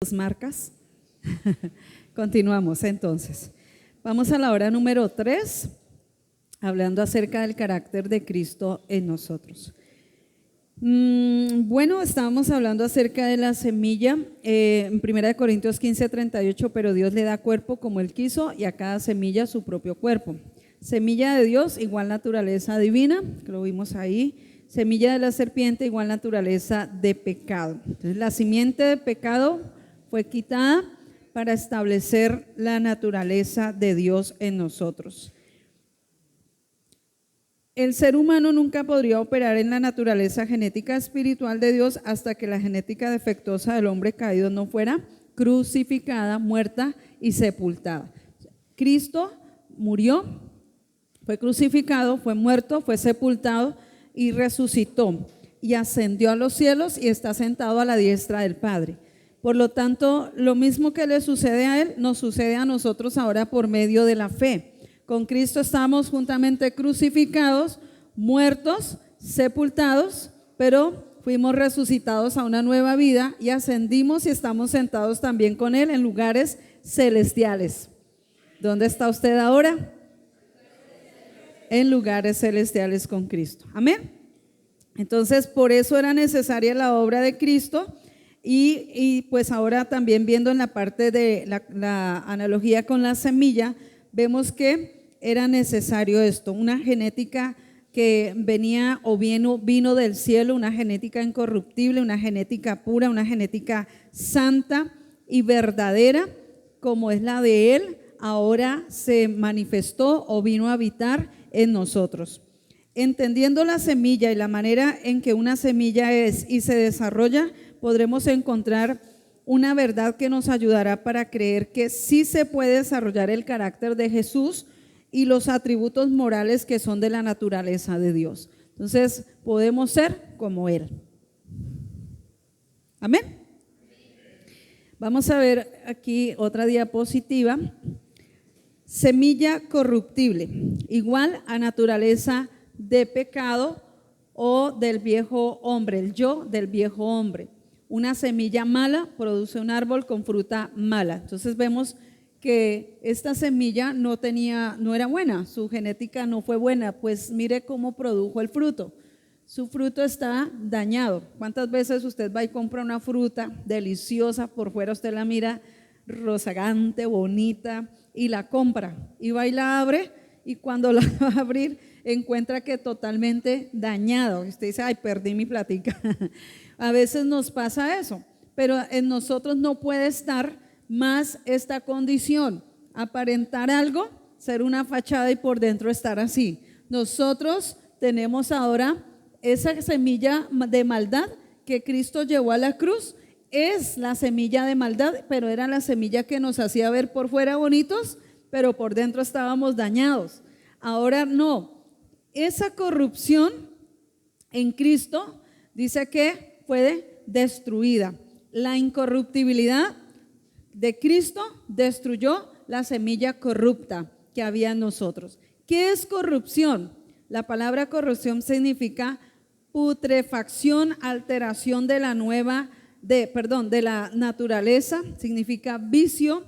tus marcas. Continuamos entonces. Vamos a la hora número 3, hablando acerca del carácter de Cristo en nosotros. Bueno, estábamos hablando acerca de la semilla en 1 Corintios 15:38, pero Dios le da cuerpo como Él quiso y a cada semilla su propio cuerpo. Semilla de Dios igual naturaleza divina, que lo vimos ahí. Semilla de la serpiente igual naturaleza de pecado. Entonces la simiente de pecado fue quitada para establecer la naturaleza de Dios en nosotros. El ser humano nunca podría operar en la naturaleza genética espiritual de Dios hasta que la genética defectuosa del hombre caído no fuera crucificada, muerta y sepultada. Cristo murió, fue crucificado, fue muerto, fue sepultado y resucitó y ascendió a los cielos y está sentado a la diestra del Padre. Por lo tanto, lo mismo que le sucede a Él, nos sucede a nosotros ahora por medio de la fe. Con Cristo estamos juntamente crucificados, muertos, sepultados, pero fuimos resucitados a una nueva vida y ascendimos y estamos sentados también con Él en lugares celestiales. ¿Dónde está usted ahora? En lugares celestiales con Cristo. Amén. Entonces, por eso era necesaria la obra de Cristo. Y pues ahora también viendo en la parte de la analogía con la semilla, vemos que era necesario esto, una genética que venía o vino del cielo, una genética incorruptible, una genética pura, una genética santa y verdadera, como es la de Él, ahora se manifestó o vino a habitar en nosotros. Entendiendo la semilla y la manera en que una semilla es y se desarrolla, podremos encontrar una verdad que nos ayudará para creer que sí se puede desarrollar el carácter de Jesús y los atributos morales que son de la naturaleza de Dios. Entonces, podemos ser como Él. Amén. Vamos a ver aquí otra diapositiva. Semilla corruptible, igual a naturaleza de pecado o del viejo hombre, el yo del viejo hombre. Una semilla mala produce un árbol con fruta mala. Entonces vemos que esta semilla no era buena, su genética no fue buena, pues mire cómo produjo el fruto. Su fruto está dañado. ¿Cuántas veces usted va y compra una fruta deliciosa, por fuera usted la mira rozagante, bonita, y la compra, y va y la abre, y cuando la va a abrir encuentra que totalmente dañado? Usted dice, ay, perdí mi platica. A veces nos pasa eso, pero en nosotros no puede estar más esta condición, aparentar algo, ser una fachada y por dentro estar así. Nosotros tenemos ahora esa semilla de maldad que Cristo llevó a la cruz. Es la semilla de maldad, pero era la semilla que nos hacía ver por fuera bonitos, pero por dentro estábamos dañados. Ahora no, esa corrupción en Cristo dice que fue destruida. La incorruptibilidad de Cristo destruyó la semilla corrupta que había en nosotros. ¿Qué es corrupción? La palabra corrupción significa putrefacción, alteración de la de la naturaleza, significa vicio.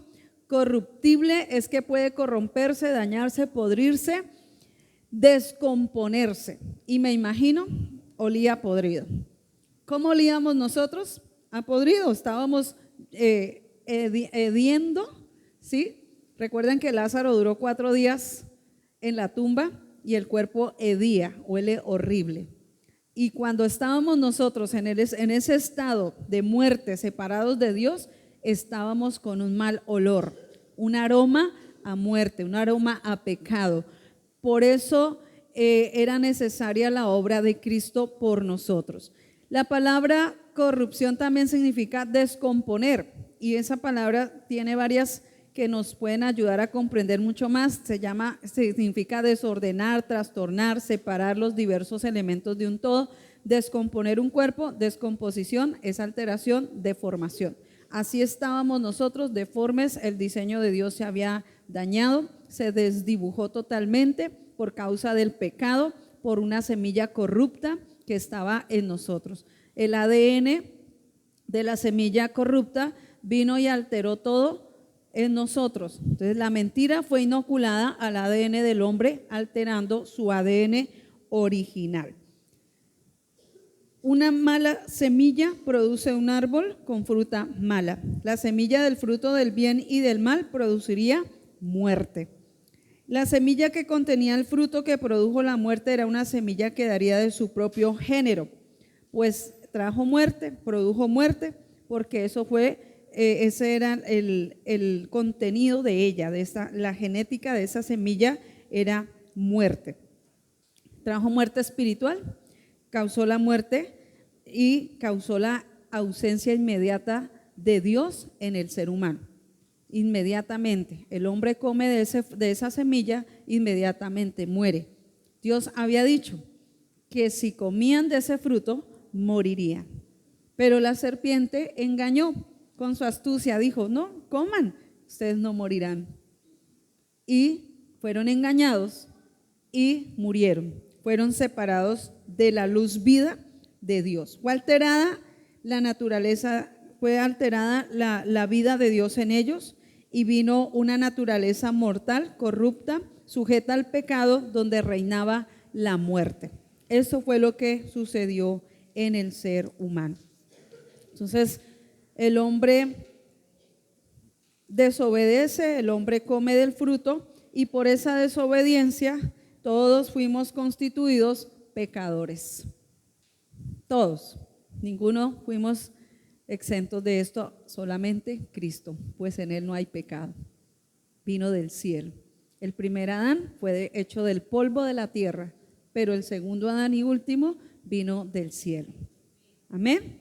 Corruptible es que puede corromperse, dañarse, podrirse, descomponerse. Y me imagino, olía podrido. ¿Cómo olíamos nosotros? A podrido, estábamos hediendo, ¿sí? Recuerden que Lázaro duró 4 días en la tumba y el cuerpo hedía, huele horrible. Y cuando estábamos nosotros en ese estado de muerte, separados de Dios, estábamos con un mal olor, un aroma a muerte, un aroma a pecado. Por eso era necesaria la obra de Cristo por nosotros. La palabra corrupción también significa descomponer, y esa palabra tiene varias que nos pueden ayudar a comprender mucho más. Significa desordenar, trastornar, separar los diversos elementos de un todo. Descomponer un cuerpo, descomposición es alteración, deformación. Así estábamos nosotros, deformes, el diseño de Dios se había dañado, se desdibujó totalmente por causa del pecado, por una semilla corrupta que estaba en nosotros. El ADN de la semilla corrupta vino y alteró todo en nosotros. Entonces la mentira fue inoculada al ADN del hombre, alterando su ADN original. Una mala semilla produce un árbol con fruta mala. La semilla del fruto del bien y del mal produciría muerte. La semilla que contenía el fruto que produjo la muerte era una semilla que daría de su propio género, pues trajo muerte, produjo muerte, porque ese era el contenido de ella, la genética de esa semilla era muerte. Trajo muerte espiritual, causó la muerte y causó la ausencia inmediata de Dios en el ser humano. Inmediatamente, el hombre come de esa semilla, inmediatamente muere. Dios había dicho que si comían de ese fruto, morirían. Pero la serpiente engañó con su astucia, dijo, no, coman, ustedes no morirán. Y fueron engañados y murieron. Fueron separados de la luz vida de Dios. Fue alterada la naturaleza, fue alterada la vida de Dios en ellos y vino una naturaleza mortal, corrupta, sujeta al pecado, donde reinaba la muerte. Eso fue lo que sucedió en el ser humano. Entonces, el hombre desobedece, el hombre come del fruto y por esa desobediencia todos fuimos constituidos pecadores. Todos, ninguno fuimos exentos de esto, solamente Cristo, pues en Él no hay pecado. Vino del cielo. El primer Adán fue hecho del polvo de la tierra, pero el segundo Adán y último vino del cielo. Amén.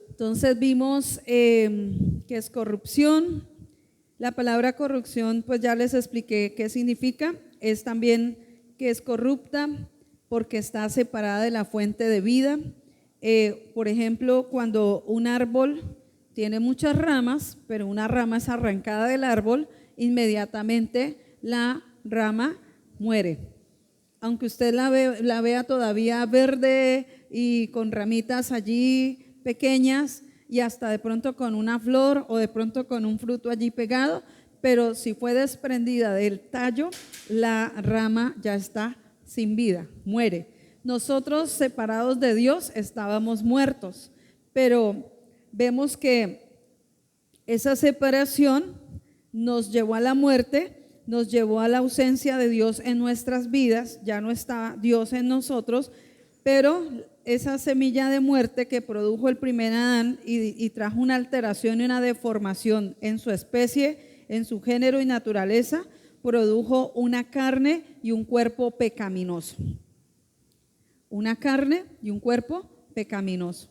Entonces vimos que es corrupción. La palabra corrupción, pues ya les expliqué qué significa. Es también que es corrupta porque está separada de la fuente de vida. Por ejemplo, cuando un árbol tiene muchas ramas, pero una rama es arrancada del árbol, inmediatamente la rama muere. Aunque usted la vea todavía verde y con ramitas allí pequeñas y hasta de pronto con una flor o de pronto con un fruto allí pegado, pero si fue desprendida del tallo, la rama ya está sin vida, muere. Nosotros separados de Dios estábamos muertos, pero vemos que esa separación nos llevó a la muerte, nos llevó a la ausencia de Dios en nuestras vidas, ya no está Dios en nosotros, pero esa semilla de muerte que produjo el primer Adán y trajo una alteración y una deformación en su especie, en su género y naturaleza, produjo una carne y un cuerpo pecaminoso. Una carne y un cuerpo pecaminoso.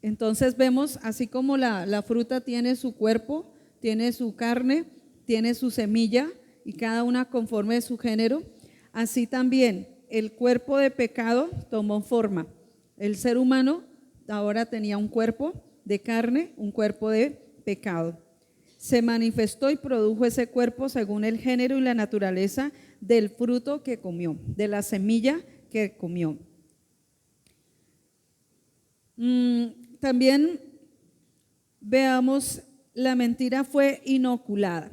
Entonces vemos, así como la fruta tiene su cuerpo, tiene su carne, tiene su semilla y cada una conforme a su género, así también el cuerpo de pecado tomó forma. El ser humano ahora tenía un cuerpo de carne, un cuerpo de pecado. Se manifestó y produjo ese cuerpo según el género y la naturaleza del fruto que comió, de la semilla que comió. También veamos, la mentira fue inoculada.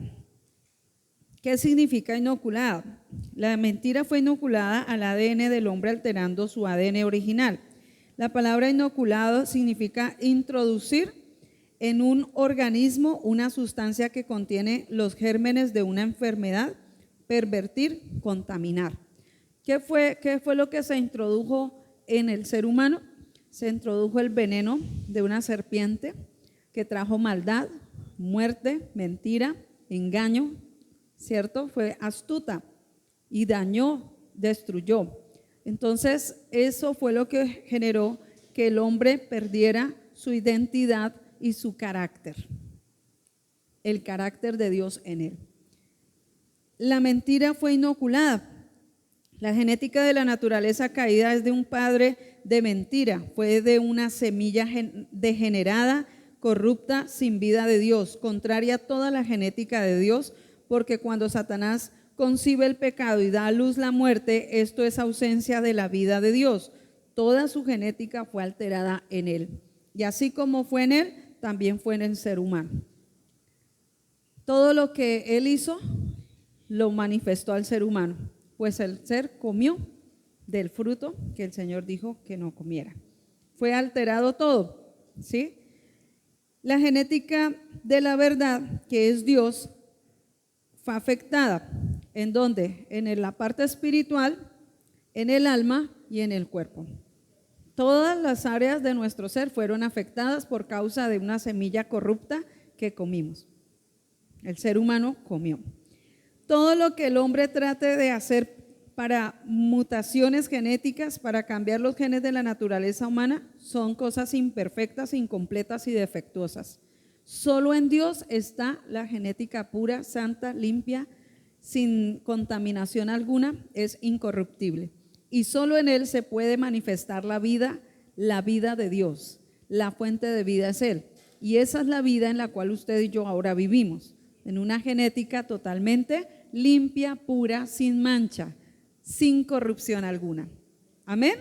¿Qué significa inoculada? La mentira fue inoculada al ADN del hombre alterando su ADN original. La palabra inoculado significa introducir en un organismo una sustancia que contiene los gérmenes de una enfermedad, pervertir, contaminar. ¿Qué fue lo que se introdujo en el ser humano? Se introdujo el veneno de una serpiente que trajo maldad, muerte, mentira, engaño, ¿cierto? Fue astuta y dañó, destruyó. Entonces, eso fue lo que generó que el hombre perdiera su identidad y su carácter, el carácter de Dios en él. La mentira fue inoculada. La genética de la naturaleza caída es de un padre de mentira, fue de una semilla degenerada, corrupta, sin vida de Dios, contraria a toda la genética de Dios, porque cuando Satanás concibe el pecado y da a luz la muerte, esto es ausencia de la vida de Dios. Toda su genética fue alterada en él. Y así como fue en él, también fue en el ser humano. Todo lo que Él hizo lo manifestó al ser humano, pues el ser comió del fruto que el Señor dijo que no comiera. Fue alterado todo, ¿sí? La genética de la verdad, que es Dios, fue afectada. ¿En dónde? En la parte espiritual, en el alma y en el cuerpo. Todas las áreas de nuestro ser fueron afectadas por causa de una semilla corrupta que comimos. El ser humano comió. Todo lo que el hombre trate de hacer para mutaciones genéticas, para cambiar los genes de la naturaleza humana, son cosas imperfectas, incompletas y defectuosas. Solo en Dios está la genética pura, santa, limpia, sin contaminación alguna, es incorruptible. Y solo en Él se puede manifestar la vida de Dios. La fuente de vida es Él. Y esa es la vida en la cual usted y yo ahora vivimos, en una genética totalmente limpia, pura, sin mancha, sin corrupción alguna. Amén.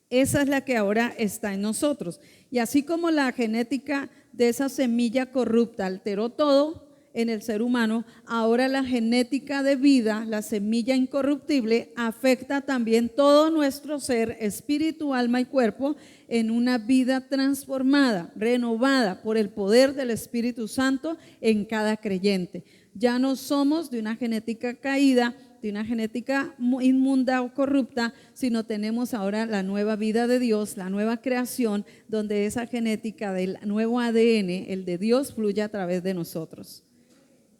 Esa es la que ahora está en nosotros. Y así como la genética de esa semilla corrupta alteró todo en el ser humano, ahora la genética de vida, la semilla incorruptible, afecta también todo nuestro ser, espíritu, alma y cuerpo, en una vida transformada, renovada por el poder del Espíritu Santo en cada creyente. Ya no somos de una genética caída, de una genética inmunda o corrupta, sino tenemos ahora la nueva vida de Dios, la nueva creación, donde esa genética del nuevo ADN, el de Dios, fluye a través de nosotros.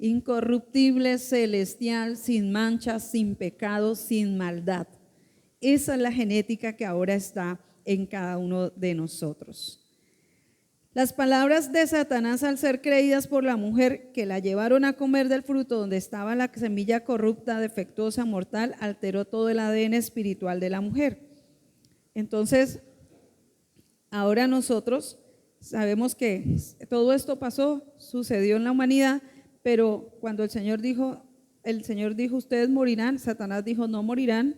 Incorruptible, celestial, sin manchas, sin pecado, sin maldad. Esa es la genética que ahora está en cada uno de nosotros. Las palabras de Satanás, al ser creídas por la mujer que la llevaron a comer del fruto donde estaba la semilla corrupta, defectuosa, mortal, alteró todo el ADN espiritual de la mujer. Entonces, ahora nosotros sabemos que todo esto pasó, sucedió en la humanidad, pero cuando el Señor dijo, ustedes morirán, Satanás dijo, no morirán,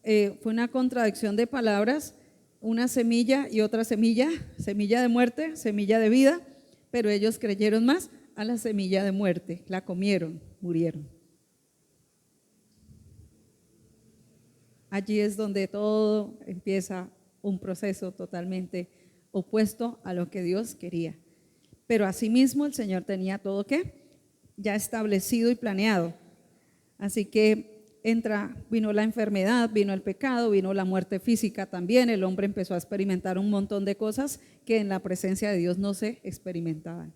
fue una contradicción de palabras, una semilla y otra semilla, semilla de muerte, semilla de vida, pero ellos creyeron más a la semilla de muerte, la comieron, murieron. Allí es donde todo empieza un proceso totalmente opuesto a lo que Dios quería. Pero asimismo el Señor tenía todo ¿qué? Ya establecido y planeado. Así que vino la enfermedad, vino el pecado, vino la muerte física también. El hombre empezó a experimentar un montón de cosas que en la presencia de Dios no se experimentaban.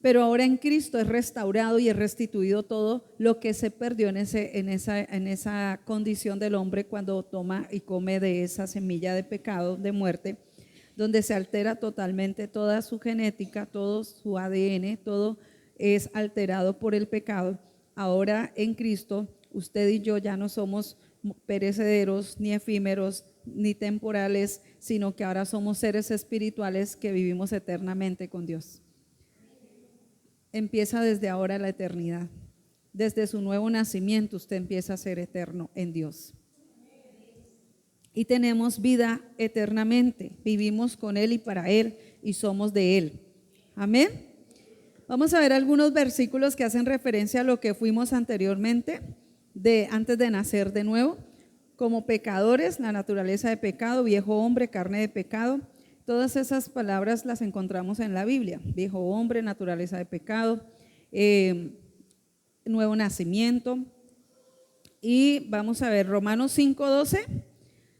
Pero ahora en Cristo es restaurado y es restituido todo lo que se perdió en esa condición del hombre cuando toma y come de esa semilla de pecado, de muerte, donde se altera totalmente toda su genética, todo su ADN, todo es alterado por el pecado. Ahora en Cristo, usted y yo ya no somos perecederos, ni efímeros, ni temporales, sino que ahora somos seres espirituales que vivimos eternamente con Dios. Empieza desde ahora la eternidad. Desde su nuevo nacimiento usted empieza a ser eterno en Dios. Y tenemos vida eternamente. Vivimos con Él y para Él y somos de Él. Amén. Vamos a ver algunos versículos que hacen referencia a lo que fuimos anteriormente, antes de nacer de nuevo, como pecadores, la naturaleza de pecado, viejo hombre, carne de pecado. Todas esas palabras las encontramos en la Biblia: viejo hombre, naturaleza de pecado, nuevo nacimiento. Y vamos a ver Romanos 5:12.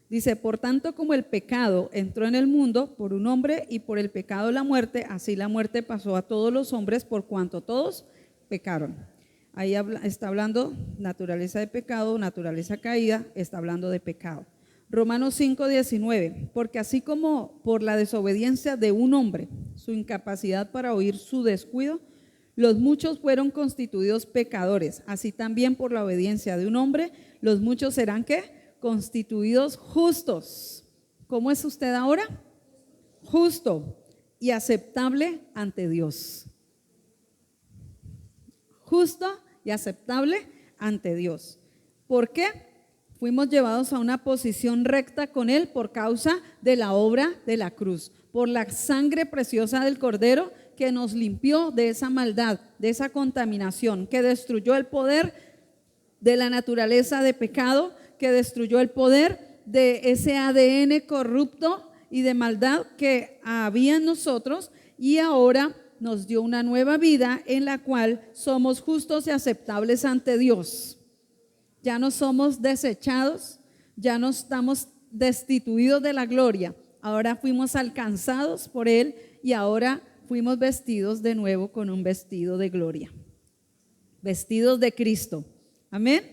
Dice, por tanto como el pecado entró en el mundo por un hombre y por el pecado la muerte, así la muerte pasó a todos los hombres por cuanto todos pecaron. Ahí está hablando naturaleza de pecado, naturaleza caída, está hablando de pecado. Romanos 5:19, porque así como por la desobediencia de un hombre, su incapacidad para oír, su descuido, los muchos fueron constituidos pecadores, así también por la obediencia de un hombre, los muchos serán ¿qué? Constituidos justos. ¿Cómo es usted ahora? Justo y aceptable ante Dios. Justo y aceptable ante Dios. ¿Por qué? Fuimos llevados a una posición recta con Él por causa de la obra de la cruz. por la sangre preciosa del Cordero que nos limpió de esa maldad, de esa contaminación, que destruyó el poder de la naturaleza de pecado, que destruyó el poder de ese ADN corrupto y de maldad que había en nosotros, y ahora nos dio una nueva vida en la cual somos justos y aceptables ante Dios. Ya no somos desechados, ya no estamos destituidos de la gloria, ahora fuimos alcanzados por Él y ahora fuimos vestidos de nuevo con un vestido de gloria, vestidos de Cristo. Amén.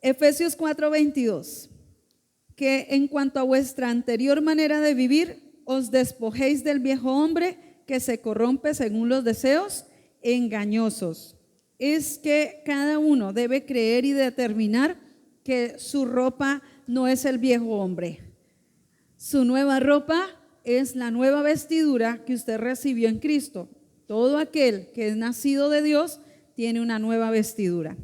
Efesios 4:22, que en cuanto a vuestra anterior manera de vivir, os despojéis del viejo hombre que se corrompe según los deseos engañosos. Es que cada uno debe creer y determinar que su ropa no es el viejo hombre. Su nueva ropa es la nueva vestidura que usted recibió en Cristo. Todo aquel que es nacido de Dios tiene una nueva vestidura.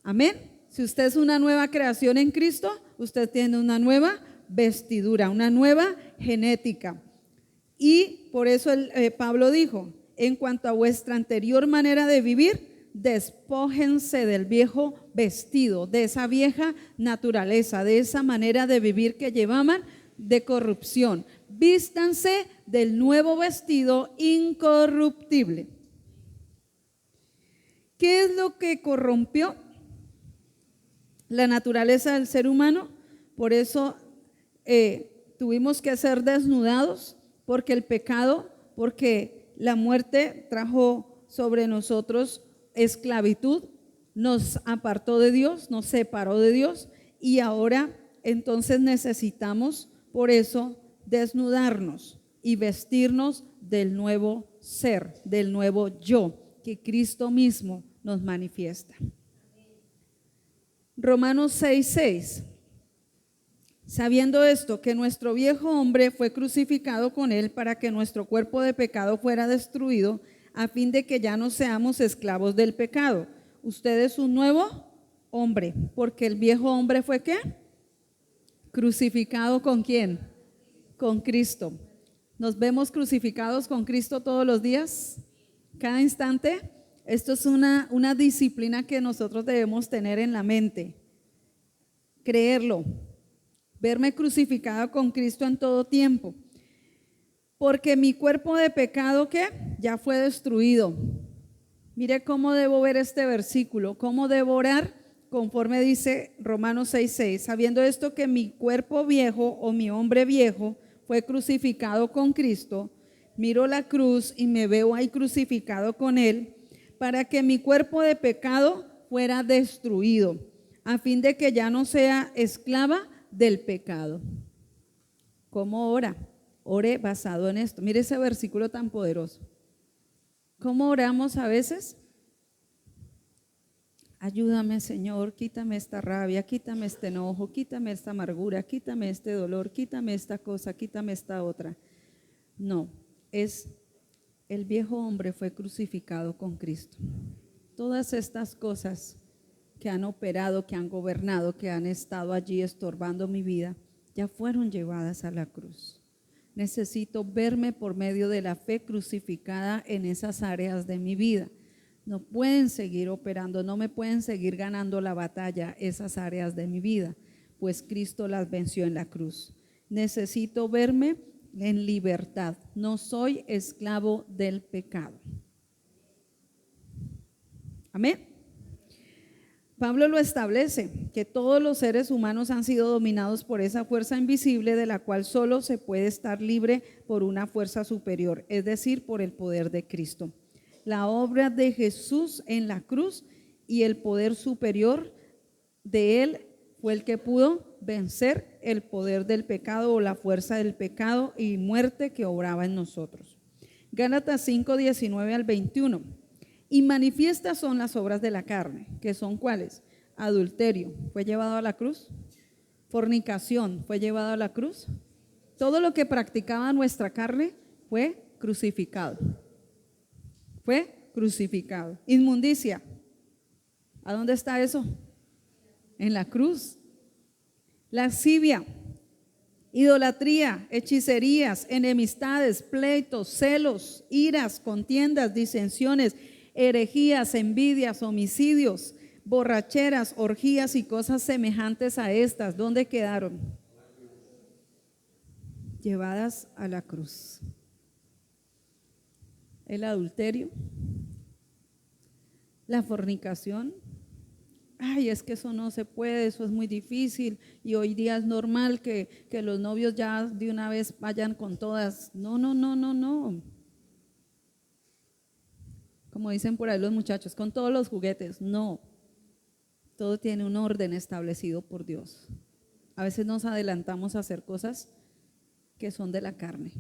Amén. Si usted es una nueva creación en Cristo, usted tiene una nueva vestidura, una nueva genética. Y por eso Pablo dijo, en cuanto a vuestra anterior manera de vivir, despójense del viejo vestido, de esa vieja naturaleza, de esa manera de vivir que llevaban de corrupción. Vístanse del nuevo vestido incorruptible. ¿Qué es lo que corrompió la naturaleza del ser humano? Por eso tuvimos que ser desnudados, porque el pecado, porque la muerte trajo sobre nosotros esclavitud, nos apartó de Dios, nos separó de Dios, y ahora entonces necesitamos por eso desnudarnos y vestirnos del nuevo ser, del nuevo yo que Cristo mismo nos manifiesta. Romanos 6:6. Sabiendo esto, que nuestro viejo hombre fue crucificado con él para que nuestro cuerpo de pecado fuera destruido, a fin de que ya no seamos esclavos del pecado. Usted es un nuevo hombre, porque el viejo hombre fue ¿qué? Crucificado ¿con quién? Con Cristo. ¿Nos vemos crucificados con Cristo todos los días? Cada instante. Esto es una disciplina que nosotros debemos tener en la mente. Creerlo. Verme crucificado con Cristo en todo tiempo. Porque mi cuerpo de pecado, ¿qué? Ya fue destruido. Mire cómo debo ver este versículo, cómo debo orar, conforme dice Romanos 6:6. Sabiendo esto, que mi cuerpo viejo o mi hombre viejo fue crucificado con Cristo, miro la cruz y me veo ahí crucificado con Él, para que mi cuerpo de pecado fuera destruido, a fin de que ya no sea esclava del pecado. ¿Cómo ora? Ore basado en esto. Mire ese versículo tan poderoso. ¿Cómo oramos a veces? Ayúdame, Señor, quítame esta rabia, quítame este enojo, quítame esta amargura, quítame este dolor, quítame esta cosa, quítame esta otra. No, es el viejo hombre fue crucificado con Cristo. Todas estas cosas que han operado, que han gobernado, que han estado allí estorbando mi vida, ya fueron llevadas a la cruz. Necesito verme por medio de la fe crucificada en esas áreas de mi vida. No pueden seguir operando, no me pueden seguir ganando la batalla esas áreas de mi vida, pues Cristo las venció en la cruz. Necesito verme en libertad. No soy esclavo del pecado. Amén. Pablo lo establece, que todos los seres humanos han sido dominados por esa fuerza invisible, de la cual solo se puede estar libre por una fuerza superior, es decir, por el poder de Cristo. La obra de Jesús en la cruz y el poder superior de Él fue el que pudo vencer el poder del pecado o la fuerza del pecado y muerte que obraba en nosotros. Gálatas 5:19 al 21. Y manifiestas son las obras de la carne, que son ¿cuáles? Adulterio, ¿fue llevado a la cruz? Fornicación, ¿fue llevado a la cruz? Todo lo que practicaba nuestra carne fue crucificado. Fue crucificado. Inmundicia, ¿a dónde está eso? En la cruz. Lascivia, idolatría, hechicerías, enemistades, pleitos, celos, iras, contiendas, disensiones, herejías, envidias, homicidios, borracheras, orgías y cosas semejantes a estas. ¿Dónde quedaron? Llevadas a la cruz. El adulterio, la fornicación. Ay, es que eso no se puede, eso es muy difícil y hoy día es normal que los novios ya de una vez vayan con todas. No, no, no, no, no. Como dicen por ahí los muchachos, con todos los juguetes. No, todo tiene un orden establecido por Dios. A veces nos adelantamos a hacer cosas que son de la carne.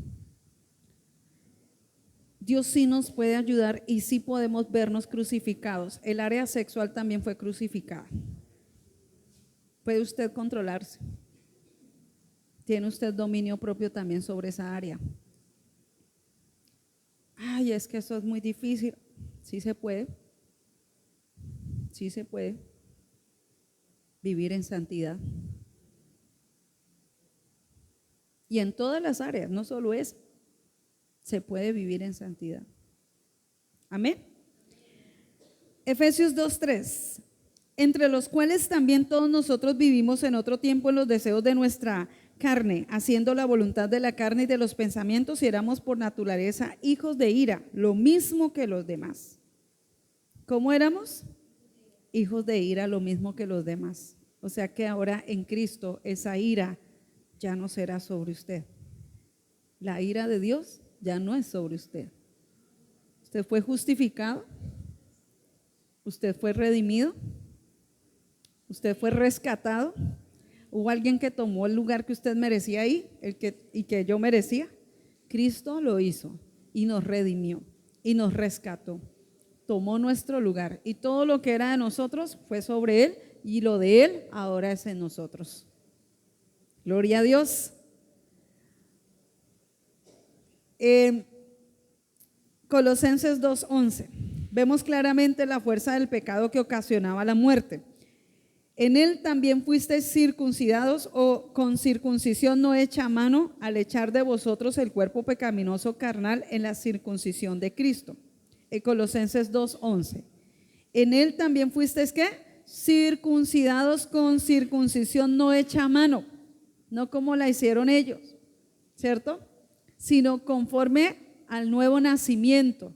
Dios sí nos puede ayudar y sí podemos vernos crucificados. El área sexual también fue crucificada. Puede usted controlarse. Tiene usted dominio propio también sobre esa área. Ay, es que eso es muy difícil. Sí se puede. Sí se puede vivir en santidad. Y en todas las áreas, no solo es. Se puede vivir en santidad. Amén. Efesios 2:3, entre los cuales también todos nosotros vivimos en otro tiempo en los deseos de nuestra carne, haciendo la voluntad de la carne y de los pensamientos, y éramos por naturaleza hijos de ira, lo mismo que los demás. ¿Cómo éramos? Hijos de ira, lo mismo que los demás. O sea que ahora en Cristo esa ira ya no será sobre usted. La ira de Dios ya no es sobre usted. Usted fue justificado, usted fue redimido, usted fue rescatado. Hubo alguien que tomó el lugar que usted merecía ahí, y que yo merecía. Cristo lo hizo y nos redimió y nos rescató. Tomó nuestro lugar y todo lo que era de nosotros fue sobre Él y lo de Él ahora es en nosotros. Gloria a Dios. Colosenses 2:11, vemos claramente la fuerza del pecado que ocasionaba la muerte. En él también fuisteis circuncidados, o con circuncisión no hecha a mano, al echar de vosotros el cuerpo pecaminoso carnal en la circuncisión de Cristo. Colosenses 2:11, en él también fuisteis ¿qué? Circuncidados con circuncisión no hecha a mano, no como la hicieron ellos, ¿cierto? Sino conforme al nuevo nacimiento.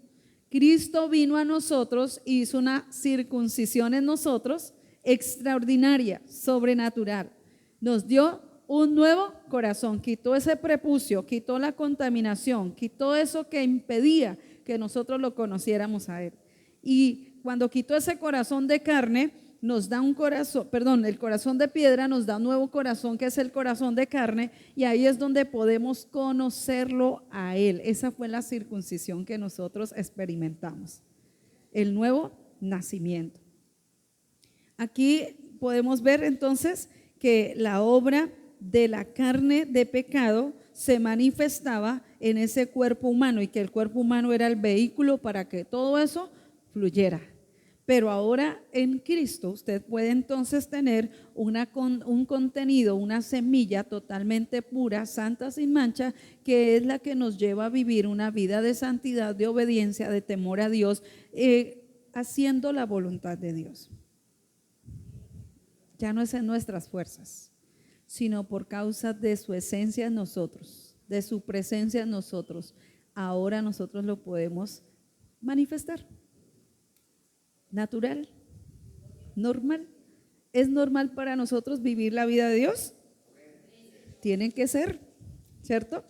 Cristo vino a nosotros y hizo una circuncisión en nosotros extraordinaria, sobrenatural. Nos dio un nuevo corazón, quitó ese prepucio, quitó la contaminación, quitó eso que impedía que nosotros lo conociéramos a Él. Y cuando quitó ese corazón de carne, nos da un corazón, el corazón de piedra nos da un nuevo corazón que es el corazón de carne, y ahí es donde podemos conocerlo a Él. Esa fue la circuncisión que nosotros experimentamos, el nuevo nacimiento. Aquí podemos ver entonces que la obra de la carne de pecado se manifestaba en ese cuerpo humano y que el cuerpo humano era el vehículo para que todo eso fluyera. Pero ahora en Cristo usted puede entonces tener un contenido, una semilla totalmente pura, santa, sin mancha, que es la que nos lleva a vivir una vida de santidad, de obediencia, de temor a Dios, haciendo la voluntad de Dios. Ya no es en nuestras fuerzas, sino por causa de su esencia en nosotros, de su presencia en nosotros. Ahora nosotros lo podemos manifestar. Natural, normal. ¿Es normal para nosotros vivir la vida de Dios? Tienen que ser, ¿cierto?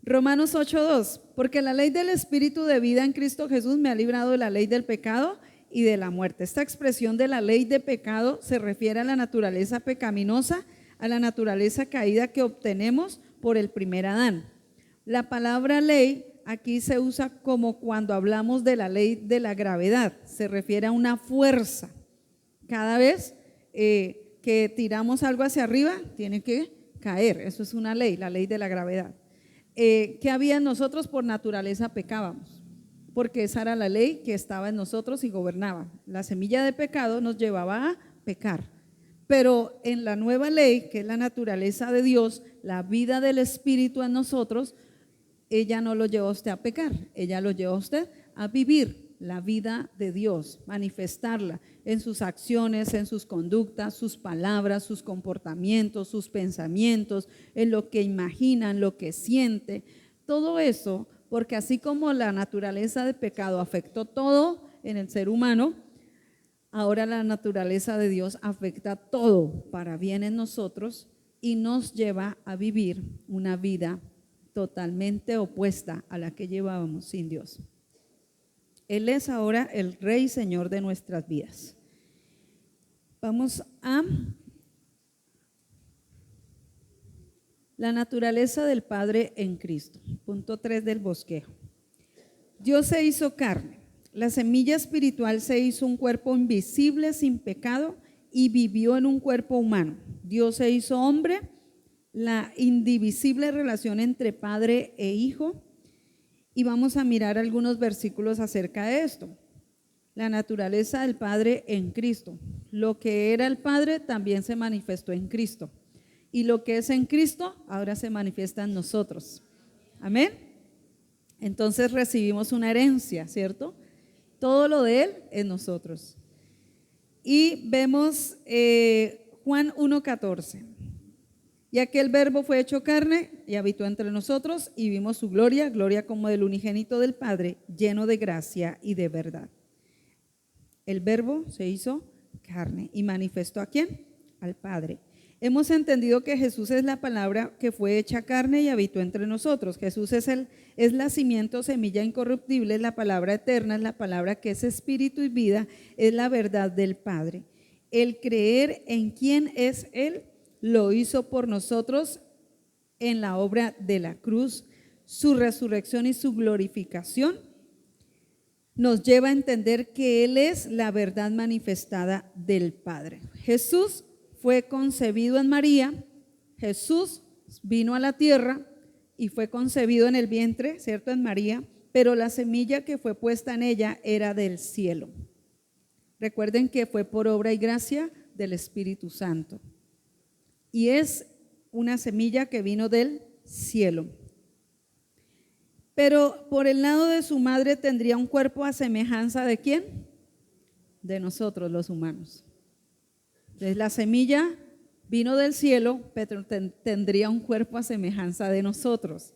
Romanos 8:2, porque la ley del Espíritu de vida en Cristo Jesús me ha librado de la ley del pecado y de la muerte. Esta expresión de la ley de pecado se refiere a la naturaleza pecaminosa, a la naturaleza caída que obtenemos por el primer Adán. La palabra ley aquí se usa como cuando hablamos de la ley de la gravedad, se refiere a una fuerza. Cada vez que tiramos algo hacia arriba, tiene que caer. Eso es una ley, la ley de la gravedad. ¿Qué había en nosotros? Por naturaleza pecábamos, porque esa era la ley que estaba en nosotros y gobernaba. La semilla de pecado nos llevaba a pecar, Pero en la nueva ley, que es la naturaleza de Dios, la vida del Espíritu en nosotros, ella no lo lleva a usted a pecar, ella lo lleva a usted a vivir la vida de Dios, manifestarla en sus acciones, en sus conductas, sus palabras, sus comportamientos, sus pensamientos, en lo que imagina, en lo que siente. Todo eso, porque así como la naturaleza de pecado afectó todo en el ser humano, ahora la naturaleza de Dios afecta todo para bien en nosotros y nos lleva a vivir una vida totalmente opuesta a la que llevábamos sin Dios. Él es ahora el Rey y Señor de nuestras vidas. Vamos a la naturaleza del Padre en Cristo. Punto 3 del bosquejo. Dios se hizo carne. La semilla espiritual se hizo un cuerpo invisible sin pecado y vivió en un cuerpo humano. Dios se hizo hombre, la indivisible relación entre padre e hijo. Y vamos a mirar algunos versículos acerca de esto. La naturaleza del Padre en Cristo. Lo que era el Padre también se manifestó en Cristo. Y lo que es en Cristo ahora se manifiesta en nosotros. Amén. Entonces recibimos una herencia, ¿cierto? Todo lo de Él en nosotros. Y vemos Juan 1:14. Y aquel verbo fue hecho carne y habitó entre nosotros y vimos su gloria, gloria como del unigénito del Padre, lleno de gracia y de verdad. El verbo se hizo carne y manifestó ¿a quién? Al Padre. Hemos entendido que Jesús es la palabra que fue hecha carne y habitó entre nosotros. Jesús es la simiente, semilla incorruptible, es la palabra eterna, es la palabra que es espíritu y vida, es la verdad del Padre. El creer en quién es Él lo hizo por nosotros en la obra de la cruz. Su resurrección y su glorificación nos lleva a entender que Él es la verdad manifestada del Padre. Jesús fue concebido en María, Jesús vino a la tierra y fue concebido en el vientre, ¿cierto? En María, pero la semilla que fue puesta en ella era del cielo. Recuerden que fue por obra y gracia del Espíritu Santo. Y es una semilla que vino del cielo. Pero por el lado de su madre tendría un cuerpo a semejanza ¿de quién? De nosotros los humanos. Entonces la semilla vino del cielo, pero tendría un cuerpo a semejanza de nosotros.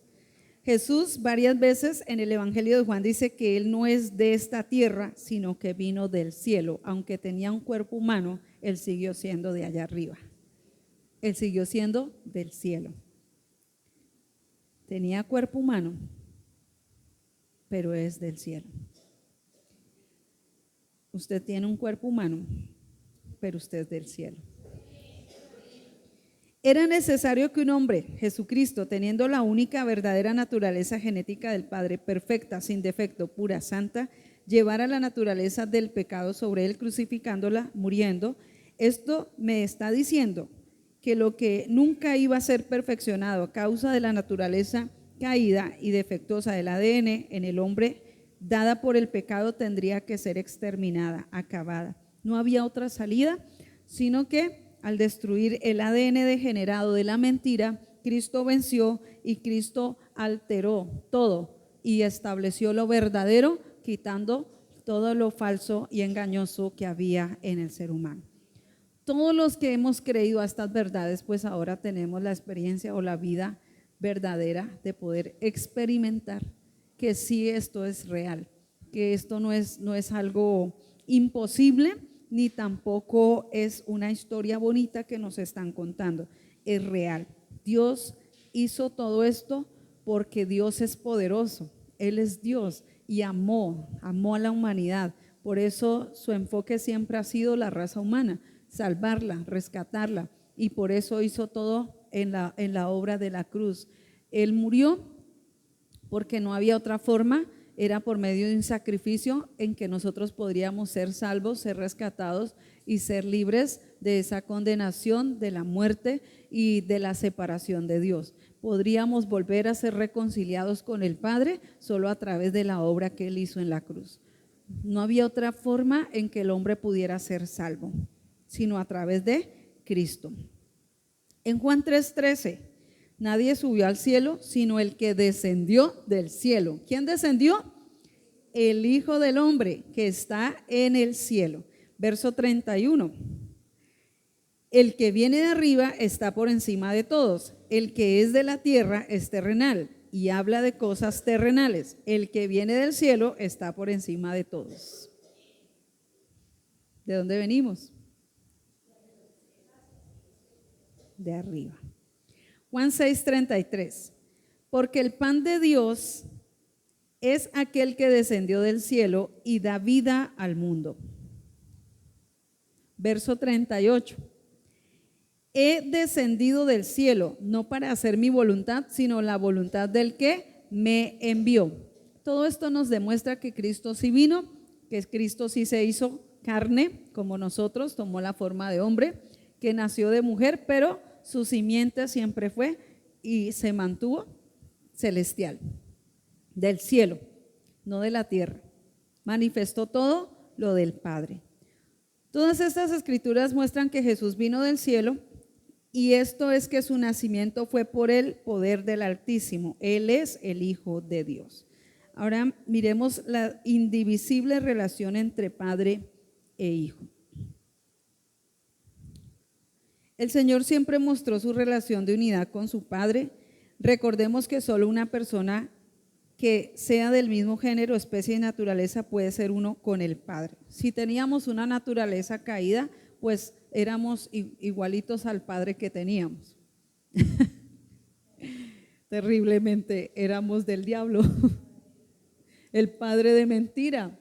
Jesús varias veces en el Evangelio de Juan dice que Él no es de esta tierra, sino que vino del cielo. Aunque tenía un cuerpo humano, Él siguió siendo de allá arriba. Él siguió siendo del cielo. Tenía cuerpo humano, pero es del cielo. Usted tiene un cuerpo humano, pero usted es del cielo. Era necesario que un hombre, Jesucristo, teniendo la única verdadera naturaleza genética del Padre, perfecta, sin defecto, pura, santa, llevara la naturaleza del pecado sobre él, crucificándola, muriendo. Esto me está diciendo que lo que nunca iba a ser perfeccionado a causa de la naturaleza caída y defectuosa del ADN en el hombre dada por el pecado tendría que ser exterminada, acabada. No había otra salida, sino que al destruir el ADN degenerado de la mentira, Cristo venció y Cristo alteró todo y estableció lo verdadero, quitando todo lo falso y engañoso que había en el ser humano. Todos los que hemos creído a estas verdades, pues ahora tenemos la experiencia o la vida verdadera de poder experimentar que sí esto es real, que esto no es algo imposible, ni tampoco es una historia bonita que nos están contando, es real. Dios hizo todo esto porque Dios es poderoso, Él es Dios y amó a la humanidad. Por eso su enfoque siempre ha sido la raza humana, salvarla, rescatarla, y por eso hizo todo en la obra de la cruz. Él murió porque no había otra forma, era por medio de un sacrificio en que nosotros podríamos ser salvos, ser rescatados y ser libres de esa condenación, de la muerte y de la separación de Dios. Podríamos volver a ser reconciliados con el Padre solo a través de la obra que Él hizo en la cruz. No había otra forma en que el hombre pudiera ser salvo, sino a través de Cristo. En Juan 3:13, nadie subió al cielo, sino el que descendió del cielo. ¿Quién descendió? El Hijo del Hombre que está en el cielo. Verso 31. El que viene de arriba está por encima de todos. El que es de la tierra es terrenal y habla de cosas terrenales. El que viene del cielo está por encima de todos. ¿De dónde venimos? De arriba. Juan 6:33. Porque el pan de Dios es aquel que descendió del cielo y da vida al mundo. Verso 38. He descendido del cielo, no para hacer mi voluntad, sino la voluntad del que me envió. Todo esto nos demuestra que Cristo sí vino, que Cristo sí se hizo carne como nosotros, tomó la forma de hombre, que nació de mujer, pero su simiente siempre fue y se mantuvo celestial, del cielo, no de la tierra. Manifestó todo lo del Padre. Todas estas escrituras muestran que Jesús vino del cielo, y esto es que su nacimiento fue por el poder del Altísimo. Él es el Hijo de Dios. Ahora miremos la indivisible relación entre Padre e Hijo. El Señor siempre mostró su relación de unidad con su Padre. Recordemos que solo una persona que sea del mismo género, especie y naturaleza puede ser uno con el Padre. Si teníamos una naturaleza caída, pues éramos igualitos al Padre que teníamos. Terriblemente éramos del diablo, el padre de mentira.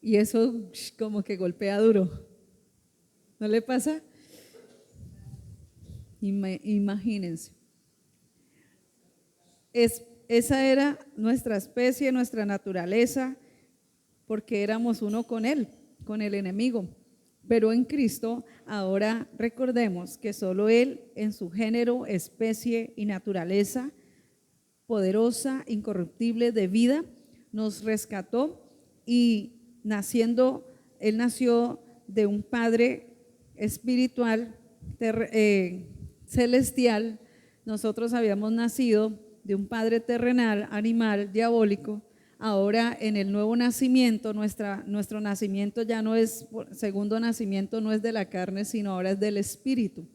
Y eso como que golpea duro. ¿No le pasa? Imagínense. Esa era nuestra especie, nuestra naturaleza, porque éramos uno con él, con el enemigo. Pero en Cristo ahora recordemos que solo Él en su género, especie y naturaleza poderosa, incorruptible, de vida, nos rescató y Él nació de un Padre espiritual, celestial. Nosotros habíamos nacido de un padre terrenal, animal, diabólico. Ahora en el nuevo nacimiento, nuestro nacimiento ya no es, segundo nacimiento no es de la carne, sino ahora es del Espíritu.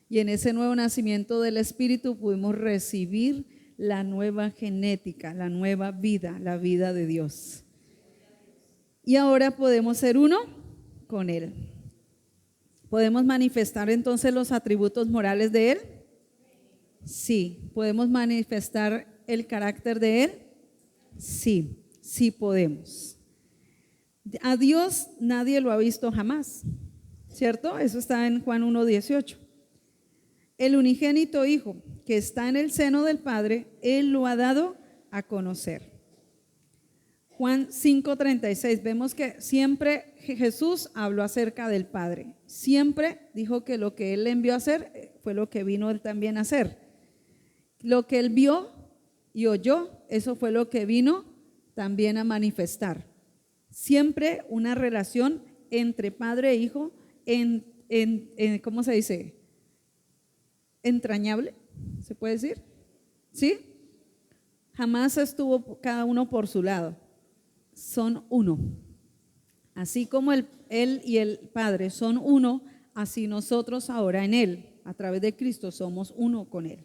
Y en ese nuevo nacimiento del Espíritu pudimos recibir la nueva genética, la nueva vida, la vida de Dios. Y ahora podemos ser uno con Él. ¿Podemos manifestar entonces los atributos morales de Él? Sí. ¿Podemos manifestar el carácter de Él? Sí, sí podemos. A Dios nadie lo ha visto jamás, ¿cierto? Eso está en Juan 1:18. El unigénito Hijo que está en el seno del Padre, Él lo ha dado a conocer. Juan 5:36, vemos que siempre Jesús habló acerca del Padre. Siempre dijo que lo que Él le envió a hacer fue lo que vino Él también a hacer. Lo que Él vio y oyó, eso fue lo que vino también a manifestar. Siempre una relación entre padre e hijo, ¿cómo se dice? Entrañable, ¿se puede decir? ¿Sí? Jamás estuvo cada uno por su lado. Son uno. Así como Él y el Padre son uno, así nosotros ahora en Él, a través de Cristo, somos uno con Él.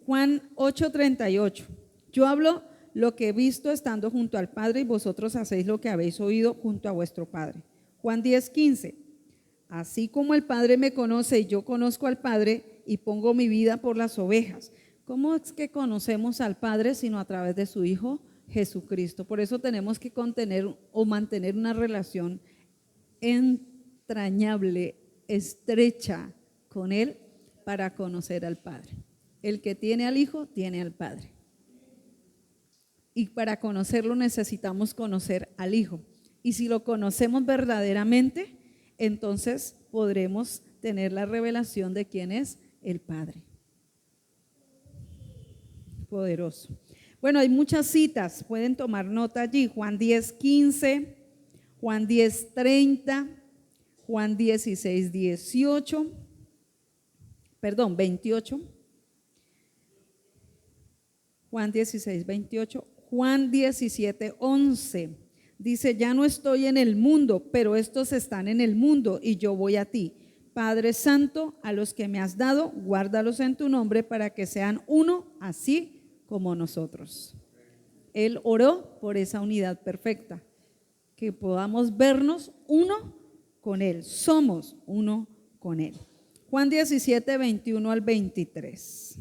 Juan 8:38. Yo hablo lo que he visto estando junto al Padre y vosotros hacéis lo que habéis oído junto a vuestro Padre. Juan 10:15. Así como el Padre me conoce y yo conozco al Padre y pongo mi vida por las ovejas. ¿Cómo es que conocemos al Padre sino a través de su Hijo Jesucristo? Por eso tenemos que mantener una relación entrañable, estrecha con Él para conocer al Padre. El que tiene al Hijo, tiene al Padre. Y para conocerlo necesitamos conocer al Hijo. Y si lo conocemos verdaderamente, entonces podremos tener la revelación de quién es el Padre. Poderoso. Bueno, hay muchas citas, pueden tomar nota allí. Juan 10:15, Juan 10:30, Juan 16, 18, perdón, 28. Juan 16, 28. Juan 17, 11. Dice, ya no estoy en el mundo, pero estos están en el mundo y yo voy a ti. Padre Santo, a los que me has dado, guárdalos en tu nombre para que sean uno, así como nosotros. Él oró por esa unidad perfecta, que podamos vernos uno con Él. Somos uno con Él. Juan 17, 21 al 23.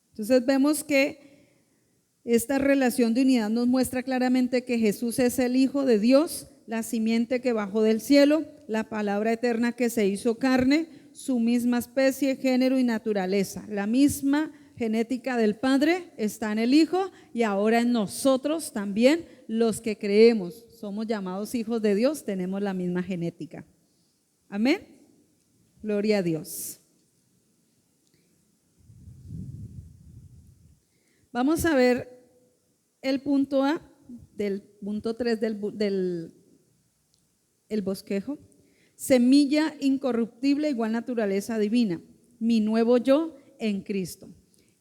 Entonces vemos que esta relación de unidad nos muestra claramente que Jesús es el Hijo de Dios, la simiente que bajó del cielo, la palabra eterna que se hizo carne, su misma especie, género y naturaleza. La misma genética del Padre está en el Hijo y ahora en nosotros también, los que creemos, somos llamados hijos de Dios, tenemos la misma genética. Amén. Gloria a Dios. Vamos a ver el punto A del punto 3 del bosquejo. Semilla incorruptible igual naturaleza divina. Mi nuevo yo en Cristo.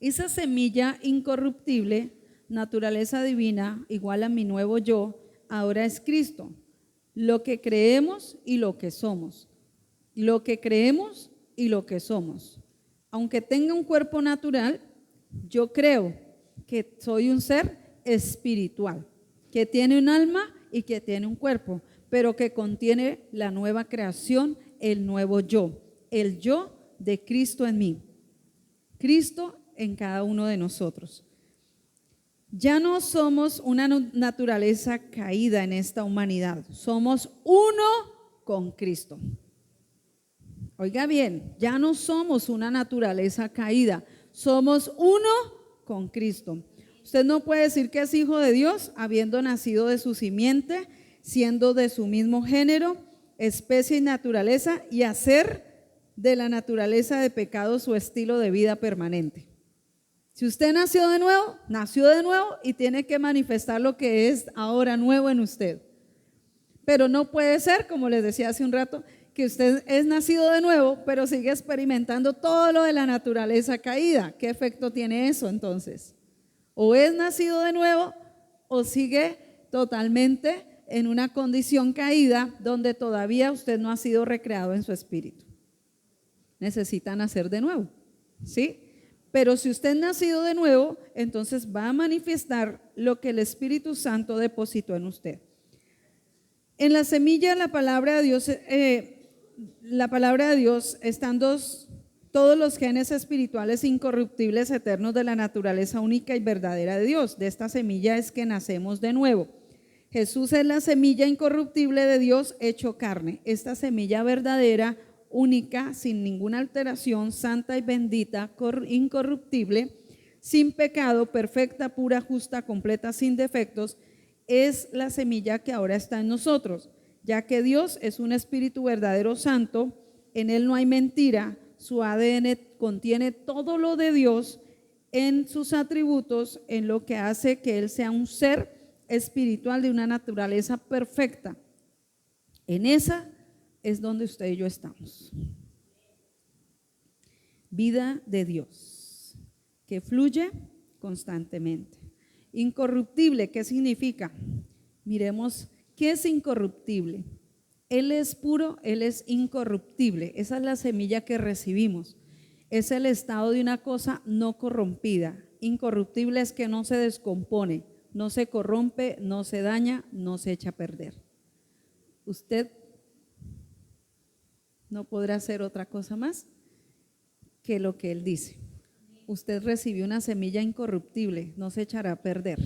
Esa semilla incorruptible, naturaleza divina, igual a mi nuevo yo, ahora es Cristo. Lo que creemos y lo que somos. Lo que creemos y lo que somos. Aunque tenga un cuerpo natural, yo creo que soy un ser espiritual, que tiene un alma y que tiene un cuerpo, pero que contiene la nueva creación, el nuevo yo, el yo de Cristo en mí, Cristo en cada uno de nosotros. Ya no somos una naturaleza caída en esta humanidad, somos uno con Cristo. Oiga bien, ya no somos una naturaleza caída, somos uno con Cristo. Usted no puede decir que es hijo de Dios habiendo nacido de su simiente, siendo de su mismo género, especie y naturaleza, y hacer de la naturaleza de pecado su estilo de vida permanente. Si usted nació de nuevo y tiene que manifestar lo que es ahora nuevo en usted. Pero no puede ser, como les decía hace un rato, que usted es nacido de nuevo, pero sigue experimentando todo lo de la naturaleza caída. ¿Qué efecto tiene eso entonces? O es nacido de nuevo o sigue totalmente en una condición caída donde todavía usted no ha sido recreado en su espíritu. Necesita nacer de nuevo, ¿sí? Pero si usted es nacido de nuevo, entonces va a manifestar lo que el Espíritu Santo depositó en usted. En la semilla, la palabra de Dios están todos los genes espirituales incorruptibles eternos de la naturaleza única y verdadera de Dios. De esta semilla es que nacemos de nuevo. Jesús es la semilla incorruptible de Dios hecho carne. Esta semilla verdadera, única, sin ninguna alteración, santa y bendita, incorruptible, sin pecado, perfecta, pura, justa, completa, sin defectos, es la semilla que ahora está en nosotros, ya que Dios es un espíritu verdadero santo, en él no hay mentira, su ADN contiene todo lo de Dios en sus atributos, en lo que hace que él sea un ser espiritual de una naturaleza perfecta. En esa es donde usted y yo estamos. Vida de Dios que fluye constantemente. Incorruptible, ¿qué significa? Miremos, ¿qué es incorruptible? Él es puro, Él es incorruptible. Esa es la semilla que recibimos. Es el estado de una cosa no corrompida. Incorruptible es que no se descompone, no se corrompe, no se daña, no se echa a perder. Usted no podrá hacer otra cosa más que lo que Él dice. Usted recibió una semilla incorruptible, no se echará a perder.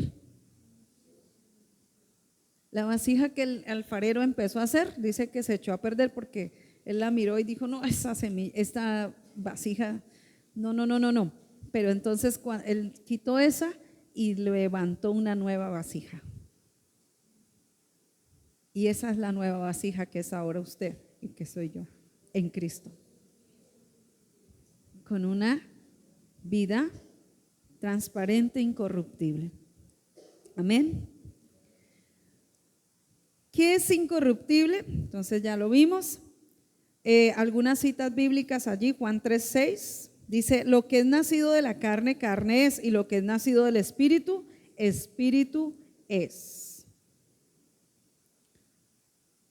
La vasija que el alfarero empezó a hacer, dice que se echó a perder porque él la miró y dijo, no, esta vasija, no. Pero entonces él quitó esa y levantó una nueva vasija. Y esa es la nueva vasija que es ahora usted y que soy yo, en Cristo. Con una vida transparente, incorruptible. Amén. ¿Qué es incorruptible? Entonces ya lo vimos. Algunas citas bíblicas allí, Juan 3:6, dice, lo que es nacido de la carne, carne es, y lo que es nacido del espíritu, espíritu es.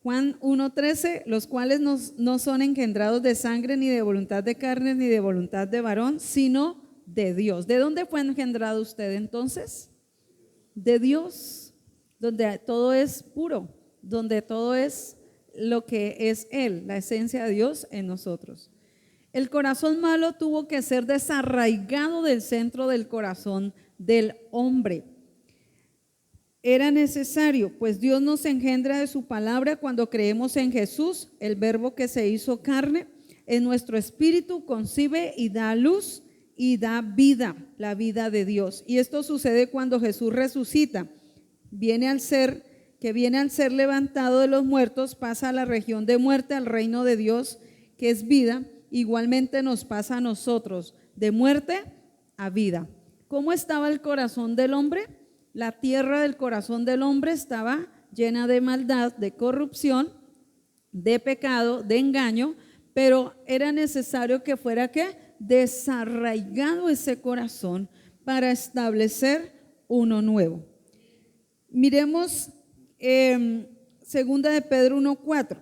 Juan 1:13, los cuales no son engendrados de sangre, ni de voluntad de carne, ni de voluntad de varón, sino de Dios. ¿De dónde fue engendrado usted entonces? De Dios, donde todo es puro, donde todo es lo que es Él, la esencia de Dios en nosotros. El corazón malo tuvo que ser desarraigado del centro del corazón del hombre. Era necesario, pues Dios nos engendra de su palabra cuando creemos en Jesús, el verbo que se hizo carne, en nuestro espíritu concibe y da luz y da vida, la vida de Dios. Y esto sucede cuando Jesús resucita, viene al ser levantado de los muertos, pasa a la región de muerte, al reino de Dios, que es vida. Igualmente nos pasa a nosotros, de muerte a vida. ¿Cómo estaba el corazón del hombre? La tierra del corazón del hombre estaba llena de maldad, de corrupción, de pecado, de engaño, pero era necesario que fuera ¿qué? Desarraigado ese corazón para establecer uno nuevo. Miremos segunda de Pedro 1:4.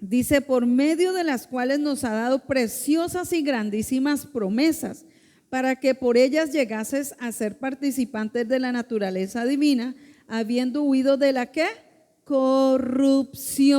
Dice, por medio de las cuales nos ha dado preciosas y grandísimas promesas, para que por ellas llegases a ser participantes de la naturaleza divina, habiendo huido de la ¿qué? Corrupción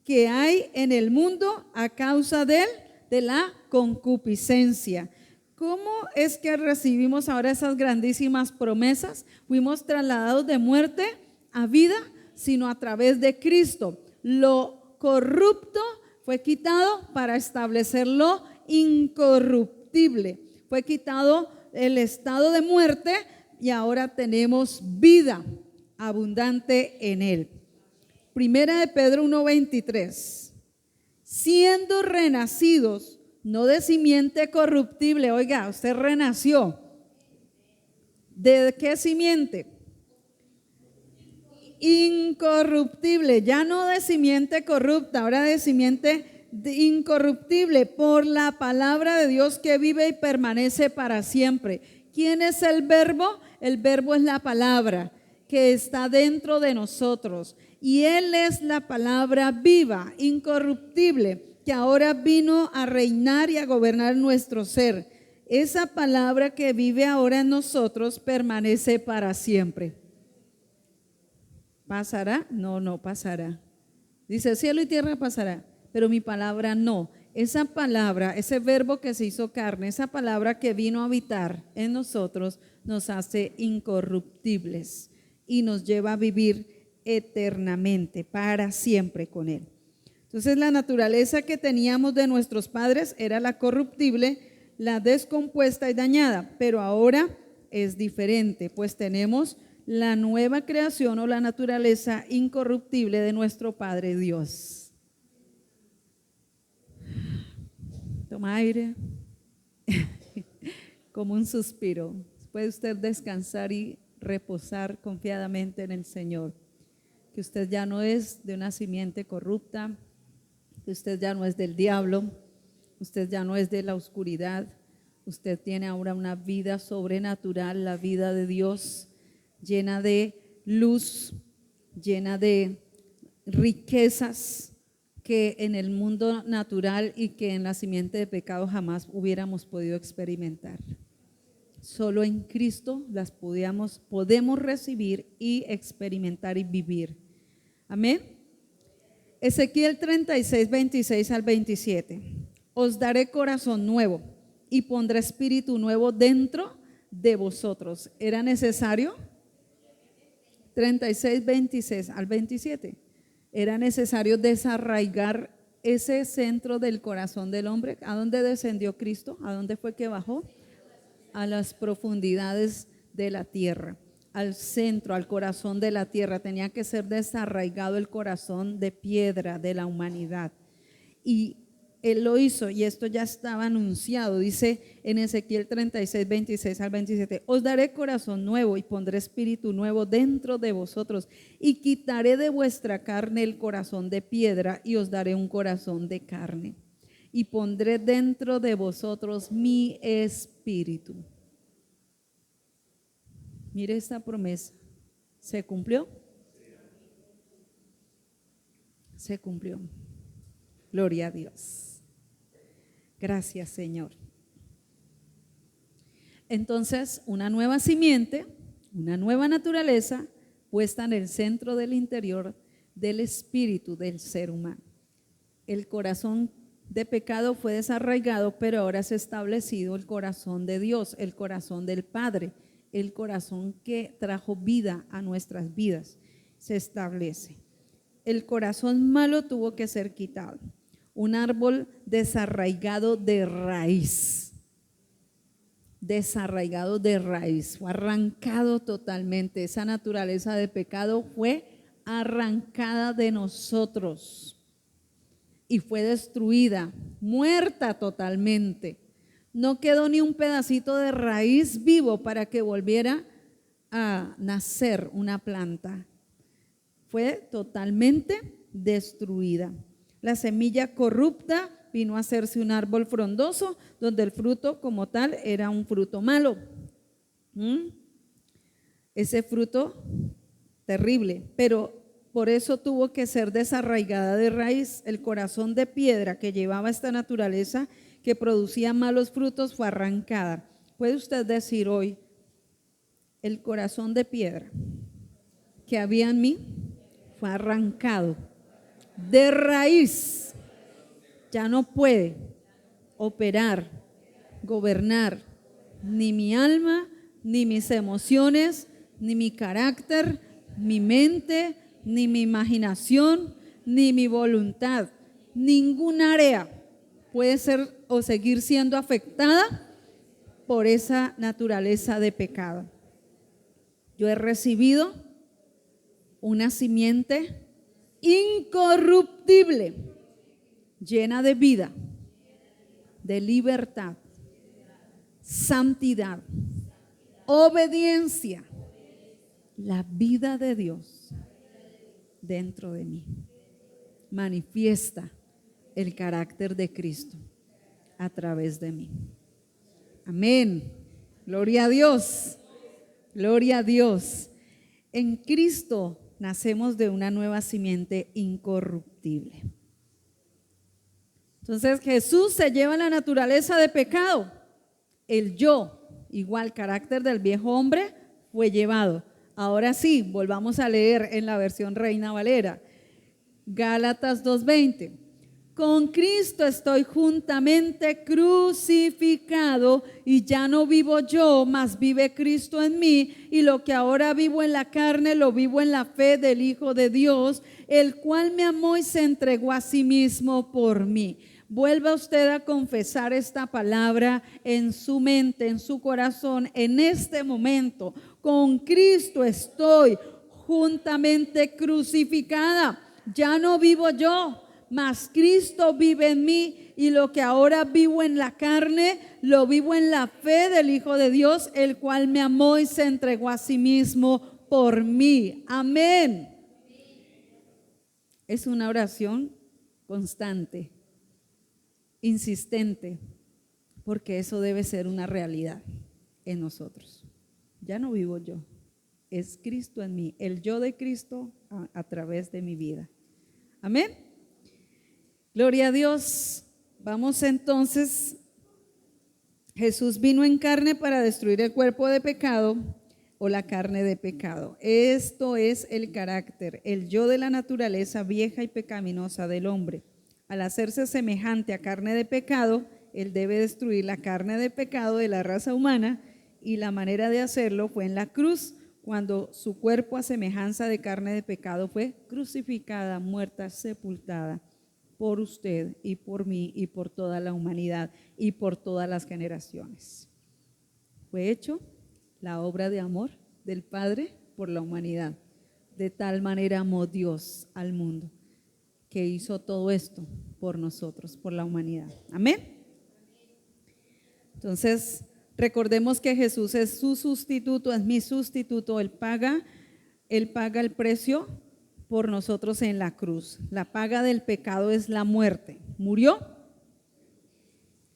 que hay en el mundo a causa de la concupiscencia. ¿Cómo es que recibimos ahora esas grandísimas promesas? Fuimos trasladados de muerte a vida, sino a través de Cristo. Lo corrupto fue quitado para establecer lo incorruptible. Fue quitado el estado de muerte y ahora tenemos vida abundante en él. Primera de Pedro 1:23. Siendo renacidos, no de simiente corruptible. Oiga, usted renació. ¿De qué simiente? Incorruptible, ya no de simiente corrupta, ahora de simiente incorruptible, por la palabra de Dios que vive y permanece para siempre. ¿Quién es el verbo? El verbo es la palabra que está dentro de nosotros, y Él es la palabra viva, incorruptible, que ahora vino a reinar y a gobernar nuestro ser. Esa palabra que vive ahora en nosotros permanece para siempre. ¿Pasará? No, no pasará. Dice, cielo y tierra pasará, pero mi palabra no. Esa palabra, ese verbo que se hizo carne, esa palabra que vino a habitar en nosotros, nos hace incorruptibles y nos lleva a vivir eternamente, para siempre con Él. Entonces la naturaleza que teníamos de nuestros padres era la corruptible, la descompuesta y dañada, pero ahora es diferente, pues tenemos la nueva creación o la naturaleza incorruptible de nuestro Padre Dios. Toma aire, como un suspiro. Puede usted descansar y reposar confiadamente en el Señor, que usted ya no es de una simiente corrupta, que usted ya no es del diablo, usted ya no es de la oscuridad, usted tiene ahora una vida sobrenatural, la vida de Dios, llena de luz, llena de riquezas que en el mundo natural y que en la simiente de pecado jamás hubiéramos podido experimentar. Solo en Cristo las podemos recibir y experimentar y vivir. Amén. Ezequiel 36, 26 al 27. Os daré corazón nuevo y pondré espíritu nuevo dentro de vosotros. ¿Era necesario? 36, 26 al 27. Era necesario desarraigar ese centro del corazón del hombre. ¿A dónde descendió Cristo? ¿A dónde fue que bajó? A las profundidades de la tierra, al centro, al corazón de la tierra. Tenía que ser desarraigado el corazón de piedra de la humanidad. Y Él lo hizo y esto ya estaba anunciado. Dice en Ezequiel 36, 26 al 27, os daré corazón nuevo y pondré espíritu nuevo dentro de vosotros y quitaré de vuestra carne el corazón de piedra y os daré un corazón de carne y pondré dentro de vosotros mi espíritu. Mire esta promesa. ¿Se cumplió? Se cumplió. Gloria a Dios. Gracias, Señor. Entonces, una nueva simiente, una nueva naturaleza puesta en el centro del interior del espíritu del ser humano. El corazón de pecado fue desarraigado, pero ahora se ha establecido el corazón de Dios, el corazón del Padre, el corazón que trajo vida a nuestras vidas. Se establece. El corazón malo tuvo que ser quitado. Un árbol desarraigado de raíz. Desarraigado de raíz. Fue arrancado totalmente. Esa naturaleza de pecado fue arrancada de nosotros. Y fue destruida, muerta totalmente. No quedó ni un pedacito de raíz vivo para que volviera a nacer una planta. Fue totalmente destruida. La semilla corrupta vino a hacerse un árbol frondoso, donde el fruto como tal era un fruto malo. Ese fruto terrible, pero por eso tuvo que ser desarraigada de raíz. El corazón de piedra que llevaba esta naturaleza, que producía malos frutos, fue arrancada. ¿Puede usted decir hoy, el corazón de piedra que había en mí fue arrancado de raíz? Ya no puede operar, gobernar ni mi alma, ni mis emociones, ni mi carácter, mi mente, ni mi imaginación, ni mi voluntad. Ningún área puede ser o seguir siendo afectada por esa naturaleza de pecado. Yo he recibido una simiente incorruptible, llena de vida, de libertad, santidad, obediencia, la vida de Dios dentro de mí. Manifiesta el carácter de Cristo a través de mí. Amén. Gloria a Dios. Gloria a Dios. En Cristo nacemos de una nueva simiente incorruptible. Entonces Jesús se lleva la naturaleza de pecado. El yo, igual carácter del viejo hombre, fue llevado. Ahora sí, volvamos a leer en la versión Reina Valera. Gálatas 2:20. Con Cristo estoy juntamente crucificado y ya no vivo yo, mas vive Cristo en mí, y lo que ahora vivo en la carne lo vivo en la fe del Hijo de Dios, el cual me amó y se entregó a sí mismo por mí. Vuelva usted a confesar esta palabra en su mente, en su corazón, en este momento. Con Cristo estoy juntamente crucificada. Ya no vivo yo, mas Cristo vive en mí, y lo que ahora vivo en la carne, lo vivo en la fe del Hijo de Dios, el cual me amó y se entregó a sí mismo por mí. Amén. Es una oración constante, insistente, porque eso debe ser una realidad en nosotros. Ya no vivo yo, es Cristo en mí, el yo de Cristo a través de mi vida. Amén. Gloria a Dios. Vamos entonces. Jesús vino en carne para destruir el cuerpo de pecado o la carne de pecado. Esto es el carácter, el yo de la naturaleza vieja y pecaminosa del hombre. Al hacerse semejante a carne de pecado, él debe destruir la carne de pecado de la raza humana, y la manera de hacerlo fue en la cruz, cuando su cuerpo a semejanza de carne de pecado fue crucificada, muerta, sepultada por usted y por mí y por toda la humanidad y por todas las generaciones. Fue hecho la obra de amor del Padre por la humanidad. De tal manera amó Dios al mundo, que hizo todo esto por nosotros, por la humanidad. Amén. Entonces, recordemos que Jesús es su sustituto, es mi sustituto. Él paga el precio por nosotros en la cruz. La paga del pecado es la muerte. ¿Murió?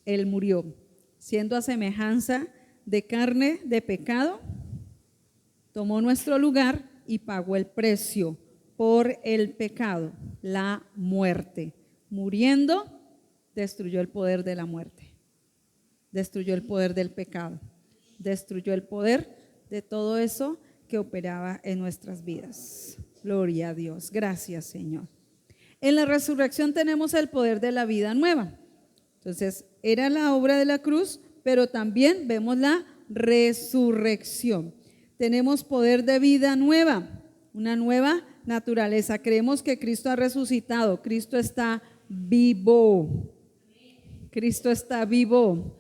Él murió, siendo a semejanza de carne de pecado, tomó nuestro lugar y pagó el precio por el pecado, la muerte. Muriendo, destruyó el poder de la muerte, destruyó el poder del pecado, destruyó el poder de todo eso que operaba en nuestras vidas. Gloria a Dios. Gracias, Señor. En la resurrección tenemos el poder de la vida nueva. Entonces, era la obra de la cruz, pero también vemos la resurrección. Tenemos poder de vida nueva, una nueva naturaleza. Creemos que Cristo ha resucitado, Cristo está vivo. Cristo está vivo.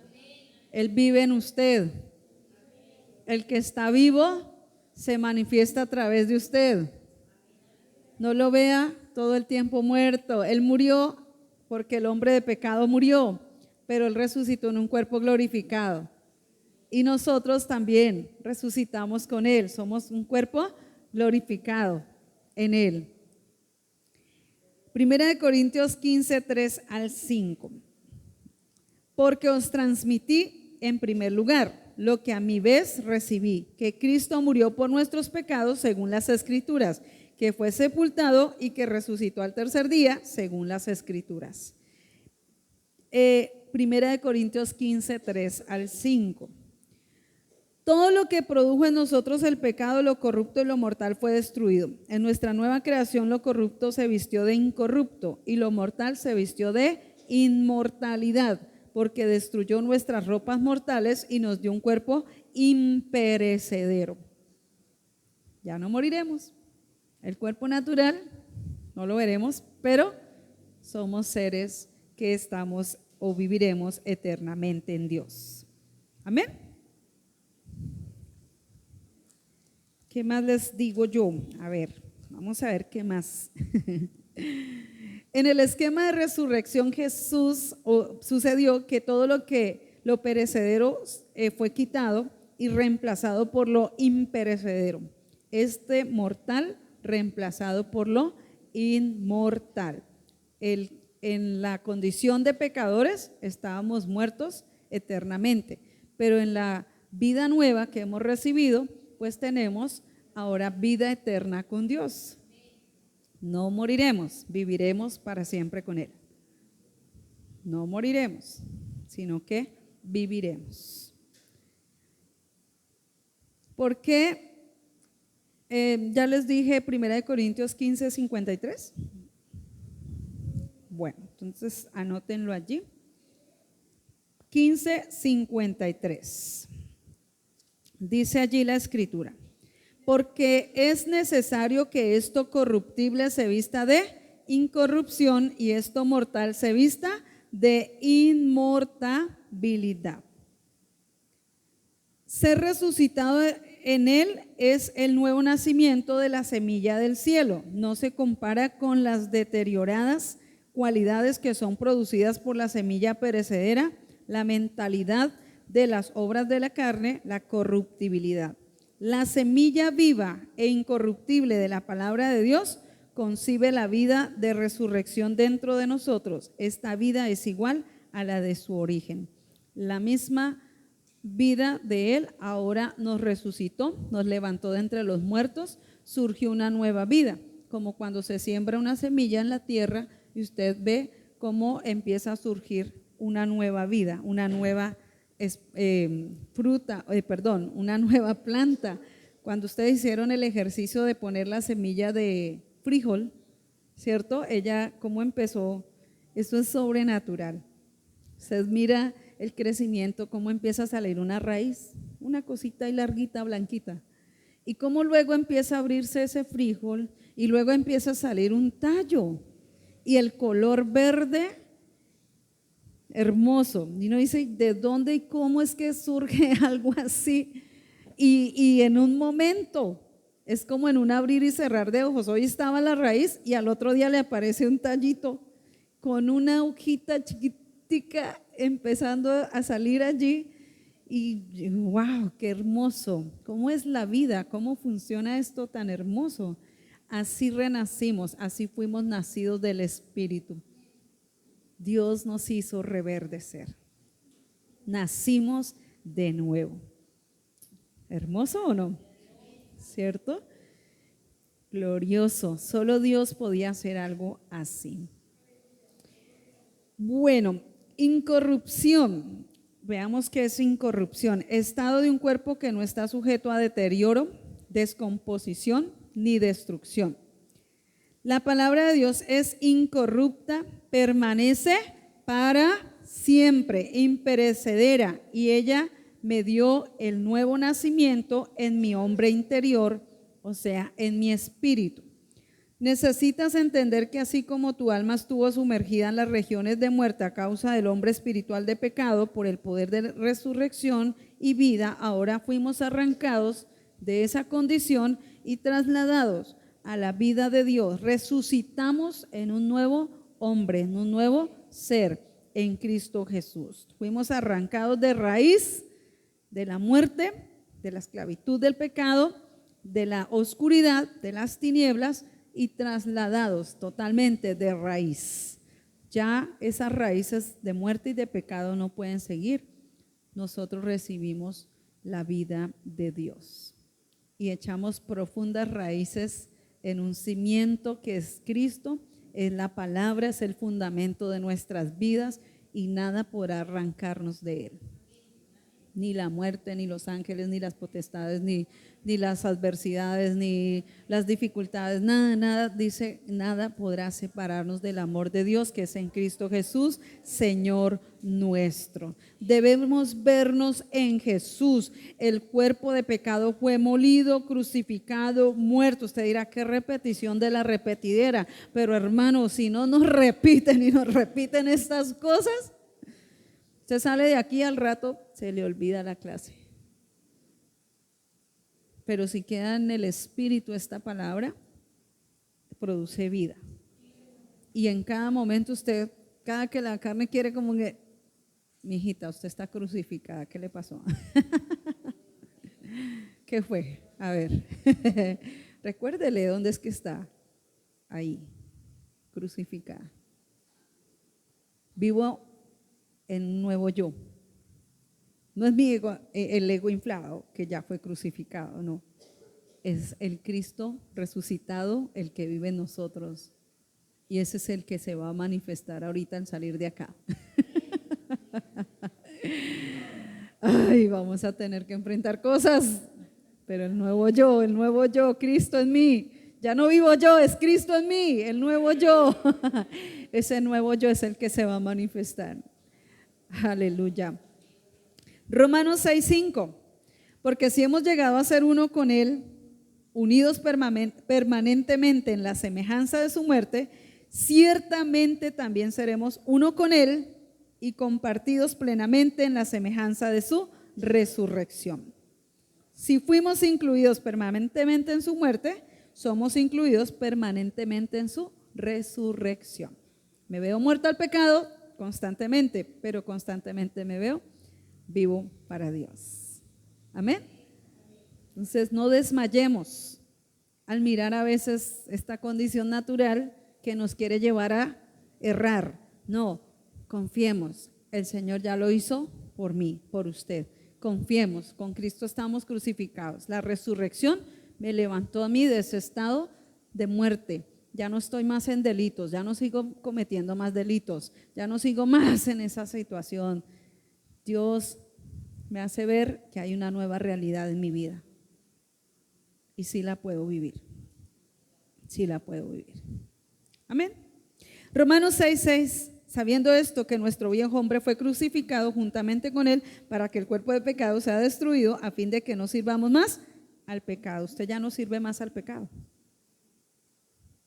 Él vive en usted. El que está vivo se manifiesta a través de usted. No lo vea todo el tiempo muerto. Él murió porque el hombre de pecado murió, pero Él resucitó en un cuerpo glorificado. Y nosotros también resucitamos con Él. Somos un cuerpo glorificado en Él. Primera de Corintios 15, 3 al 5. Porque os transmití en primer lugar lo que a mi vez recibí, que Cristo murió por nuestros pecados según las Escrituras, que fue sepultado y que resucitó al tercer día según las Escrituras. Primera de Corintios 15, 3 al 5. Todo lo que produjo en nosotros el pecado, lo corrupto y lo mortal fue destruido. En nuestra nueva creación lo corrupto se vistió de incorrupto y lo mortal se vistió de inmortalidad, porque destruyó nuestras ropas mortales y nos dio un cuerpo imperecedero. Ya no moriremos. El cuerpo natural no lo veremos, pero somos seres que estamos o viviremos eternamente en Dios. Amén. ¿Qué más les digo yo? A ver, vamos a ver qué más. En el esquema de resurrección Jesús sucedió que todo lo perecedero fue quitado y reemplazado por lo imperecedero. Este mortal reemplazado por lo inmortal. En la condición de pecadores estábamos muertos eternamente, pero en la vida nueva que hemos recibido, pues tenemos ahora vida eterna con Dios. No moriremos, viviremos para siempre con Él. No moriremos, sino que viviremos. ¿Por qué? Ya les dije 1 Corintios 15, 53. Bueno, entonces anótenlo allí. 15, 53. Dice allí la Escritura: porque es necesario que esto corruptible se vista de incorrupción y esto mortal se vista de inmortalidad. Ser resucitado en Él es el nuevo nacimiento de la semilla del cielo. No se compara con las deterioradas cualidades que son producidas por la semilla perecedera, la mentalidad de las obras de la carne, la corruptibilidad. La semilla viva e incorruptible de la palabra de Dios concibe la vida de resurrección dentro de nosotros. Esta vida es igual a la de su origen. La misma vida de Él ahora nos resucitó, nos levantó de entre los muertos, surgió una nueva vida, como cuando se siembra una semilla en la tierra y usted ve cómo empieza a surgir una nueva vida, una nueva una nueva planta. Cuando ustedes hicieron el ejercicio de poner la semilla de frijol, ¿cierto? Ella, ¿cómo empezó? Eso es sobrenatural. Usted mira el crecimiento, cómo empieza a salir una raíz, una cosita y larguita, blanquita. Y cómo luego empieza a abrirse ese frijol y luego empieza a salir un tallo. Y el color verde, hermoso. Y uno dice, ¿de dónde y cómo es que surge algo así? Y en un momento, Es como en un abrir y cerrar de ojos. Hoy estaba la raíz y al otro día le aparece un tallito con una hojita chiquitica empezando a salir allí. Y wow, qué hermoso. ¿Cómo es la vida? ¿Cómo funciona esto tan hermoso? Así renacimos, así fuimos nacidos del Espíritu. Dios nos hizo reverdecer. Nacimos de nuevo. ¿Hermoso o no? ¿Cierto? Glorioso. Solo Dios podía hacer algo así. Bueno, incorrupción. Veamos qué es incorrupción. Estado de un cuerpo que no está sujeto a deterioro, descomposición ni destrucción. La palabra de Dios es incorrupta, permanece para siempre, imperecedera, y ella me dio el nuevo nacimiento en mi hombre interior, o sea, en mi espíritu. Necesitas entender que así como tu alma estuvo sumergida en las regiones de muerte a causa del hombre espiritual de pecado, por el poder de resurrección y vida, ahora fuimos arrancados de esa condición y trasladados a la vida de Dios. Resucitamos en un nuevo hombre, en un nuevo ser en Cristo Jesús. Fuimos arrancados de raíz de la muerte, de la esclavitud del pecado, de la oscuridad, de las tinieblas, y trasladados totalmente de raíz. Ya esas raíces de muerte y de pecado no pueden seguir. Nosotros recibimos la vida de Dios y echamos profundas raíces en un cimiento que es Cristo, es la palabra, es el fundamento de nuestras vidas y nada podrá arrancarnos de él. Ni la muerte, ni los ángeles, ni las potestades, ni las adversidades, ni las dificultades, nada, dice, nada podrá separarnos del amor de Dios que es en Cristo Jesús, Señor nuestro. Debemos vernos en Jesús. El cuerpo de pecado fue molido, crucificado, muerto. Usted dirá, qué repetición de la repetidera, pero hermano, si no nos repiten y nos repiten estas cosas, usted sale de aquí al rato, se le olvida la clase. Pero si queda en el espíritu esta palabra, produce vida. Y en cada momento usted, cada que la carne quiere como que, mijita, usted está crucificada, ¿qué le pasó? ¿Qué fue? A ver, recuérdele dónde es que está. Ahí, crucificada. Vivo en un nuevo yo. No es mi ego, el ego inflado que ya fue crucificado, no. Es el Cristo resucitado el que vive en nosotros. Y ese es el que se va a manifestar ahorita al salir de acá. Ay, vamos a tener que enfrentar cosas, pero el nuevo yo, Cristo en mí. Ya no vivo yo, es Cristo en mí, el nuevo yo. Ese nuevo yo es el que se va a manifestar. Aleluya. Romanos 6:5, porque si hemos llegado a ser uno con Él, unidos permanentemente en la semejanza de su muerte, ciertamente también seremos uno con Él y compartidos plenamente en la semejanza de su resurrección. Si fuimos incluidos permanentemente en su muerte, somos incluidos permanentemente en su resurrección. Me veo muerto al pecado constantemente, pero constantemente me veo vivo para Dios. Amén. Entonces no desmayemos al mirar a veces esta condición natural que nos quiere llevar a errar. No, confiemos, el Señor ya lo hizo por mí, por usted. Confiemos, con Cristo estamos crucificados. La resurrección me levantó a mí de ese estado de muerte. Ya no estoy más en delitos, ya no sigo cometiendo más delitos, ya no sigo más en esa situación. Dios me hace ver que hay una nueva realidad en mi vida y sí la puedo vivir, sí la puedo vivir. Amén. Romanos 6:6, sabiendo esto, que nuestro viejo hombre fue crucificado juntamente con él para que el cuerpo de pecado sea destruido, a fin de que no sirvamos más al pecado. Usted ya no sirve más al pecado.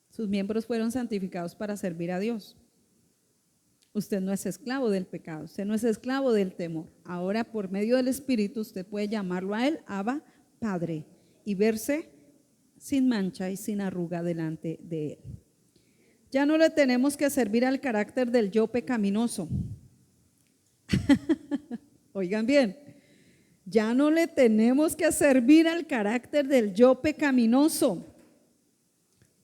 Sus miembros fueron santificados para servir a Dios. Usted no es esclavo del pecado, usted no es esclavo del temor. Ahora, por medio del Espíritu, usted puede llamarlo a él Abba, Padre, y verse sin mancha y sin arruga delante de Él. Ya no le tenemos que servir al carácter del yo pecaminoso. Oigan bien, ya no le tenemos que servir al carácter del yo pecaminoso.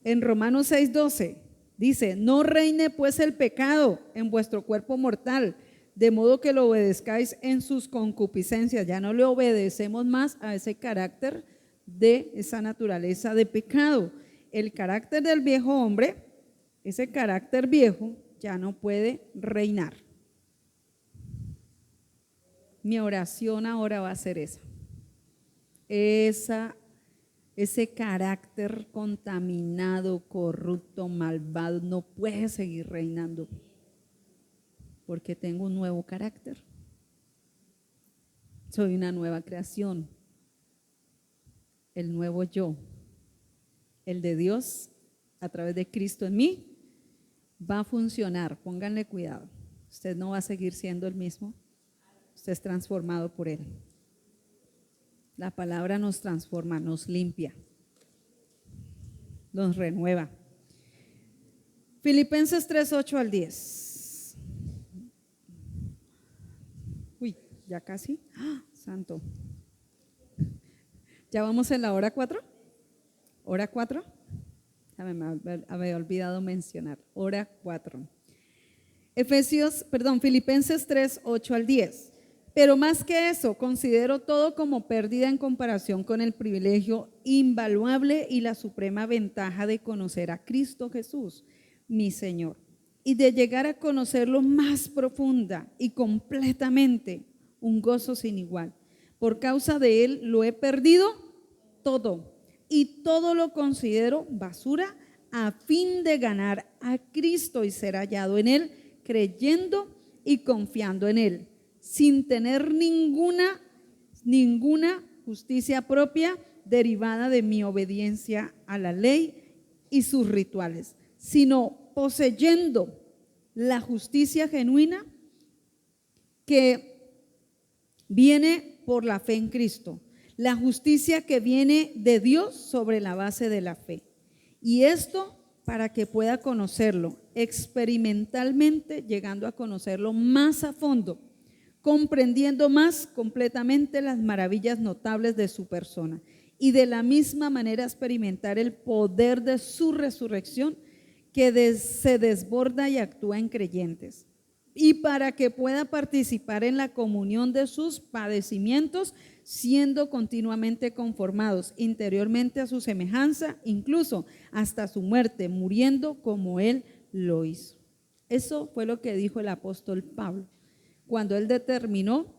En Romanos 6:12 dice: no reine pues el pecado en vuestro cuerpo mortal, de modo que lo obedezcáis en sus concupiscencias. Ya no le obedecemos más a ese carácter de esa naturaleza de pecado. El carácter del viejo hombre, ese carácter viejo, ya no puede reinar. Mi oración ahora va a ser ese carácter contaminado, corrupto, malvado, no puede seguir reinando, porque tengo un nuevo carácter. Soy una nueva creación, el nuevo yo, el de Dios a través de Cristo en mí, va a funcionar. Pónganle cuidado, usted no va a seguir siendo el mismo, usted es transformado por Él. La palabra nos transforma, nos limpia, nos renueva. Filipenses 3:8 al 10. Uy, ya casi. ¡Ah, santo! ¿Ya vamos en la hora 4? ¿Hora 4? Me había olvidado mencionar. Hora 4. Filipenses 3:8 al 10. Pero más que eso, considero todo como pérdida en comparación con el privilegio invaluable y la suprema ventaja de conocer a Cristo Jesús, mi Señor, y de llegar a conocerlo más profunda y completamente, un gozo sin igual. Por causa de Él lo he perdido todo y todo lo considero basura a fin de ganar a Cristo y ser hallado en Él, creyendo y confiando en Él, sin tener ninguna justicia propia derivada de mi obediencia a la ley y sus rituales, sino poseyendo la justicia genuina que viene por la fe en Cristo, la justicia que viene de Dios sobre la base de la fe. Y esto para que pueda conocerlo experimentalmente, llegando a conocerlo más a fondo, comprendiendo más completamente las maravillas notables de su persona y de la misma manera experimentar el poder de su resurrección que se desborda y actúa en creyentes, y para que pueda participar en la comunión de sus padecimientos, siendo continuamente conformados interiormente a su semejanza, incluso hasta su muerte, muriendo como Él lo hizo. Eso fue lo que dijo el apóstol Pablo cuando él determinó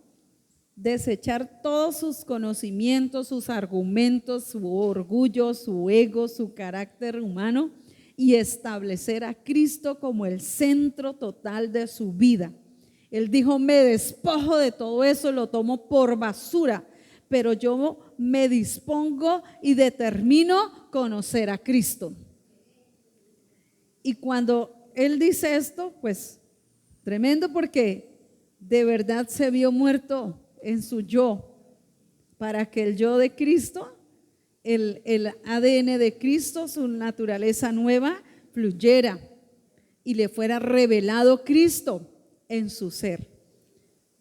desechar todos sus conocimientos, sus argumentos, su orgullo, su ego, su carácter humano, y establecer a Cristo como el centro total de su vida. Él dijo: me despojo de todo eso, lo tomo por basura, pero yo me dispongo y determino conocer a Cristo. Y cuando él dice esto, pues tremendo, porque de verdad se vio muerto en su yo, para que el yo de Cristo, el ADN de Cristo, su naturaleza nueva, fluyera y le fuera revelado Cristo en su ser.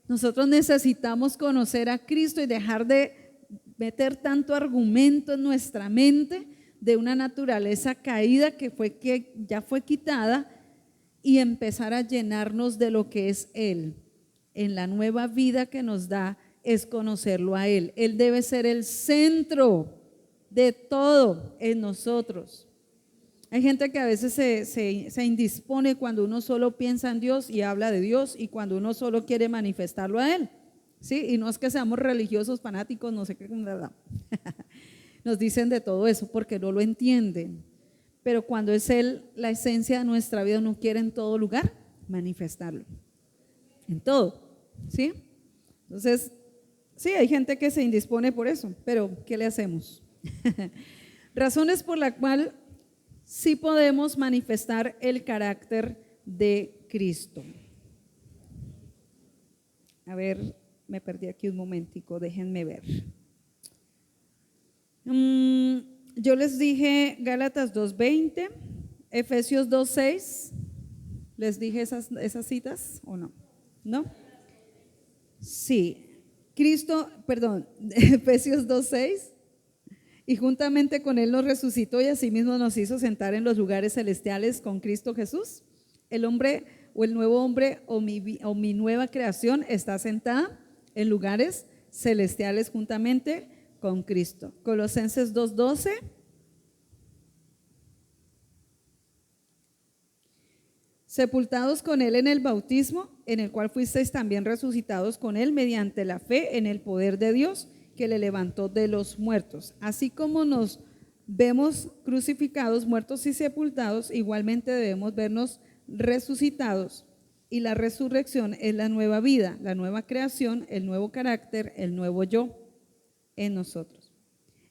Nosotros necesitamos conocer a Cristo y dejar de meter tanto argumento en nuestra mente de una naturaleza caída que ya fue quitada, y empezar a llenarnos de lo que es Él. En la nueva vida que nos da es conocerlo a Él. Él debe ser el centro de todo en nosotros. Hay gente que a veces se indispone cuando uno solo piensa en Dios y habla de Dios, y cuando uno solo quiere manifestarlo a Él, ¿sí? Y no es que seamos religiosos, fanáticos, no sé qué, nos dicen de todo eso porque no lo entienden. Pero cuando es Él la esencia de nuestra vida, uno quiere en todo lugar manifestarlo, en todo, ¿sí? Entonces, sí, hay gente que se indispone por eso, pero ¿qué le hacemos? Razones por las cuales sí podemos manifestar el carácter de Cristo. A ver, me perdí aquí un momentico, déjenme ver. Yo les dije Gálatas 2:20, Efesios 2:6. ¿Les dije esas citas o no? ¿No? Sí. Efesios 2:6. Y juntamente con Él nos resucitó y asimismo nos hizo sentar en los lugares celestiales con Cristo Jesús. El hombre o el nuevo hombre o mi nueva creación está sentada en lugares celestiales juntamente con Cristo. Colosenses 2:12. Sepultados con Él en el bautismo, en el cual fuisteis también resucitados con Él mediante la fe en el poder de Dios que le levantó de los muertos. Así como nos vemos crucificados, muertos y sepultados, igualmente debemos vernos resucitados. Y la resurrección es la nueva vida, la nueva creación, el nuevo carácter, el nuevo yo en nosotros.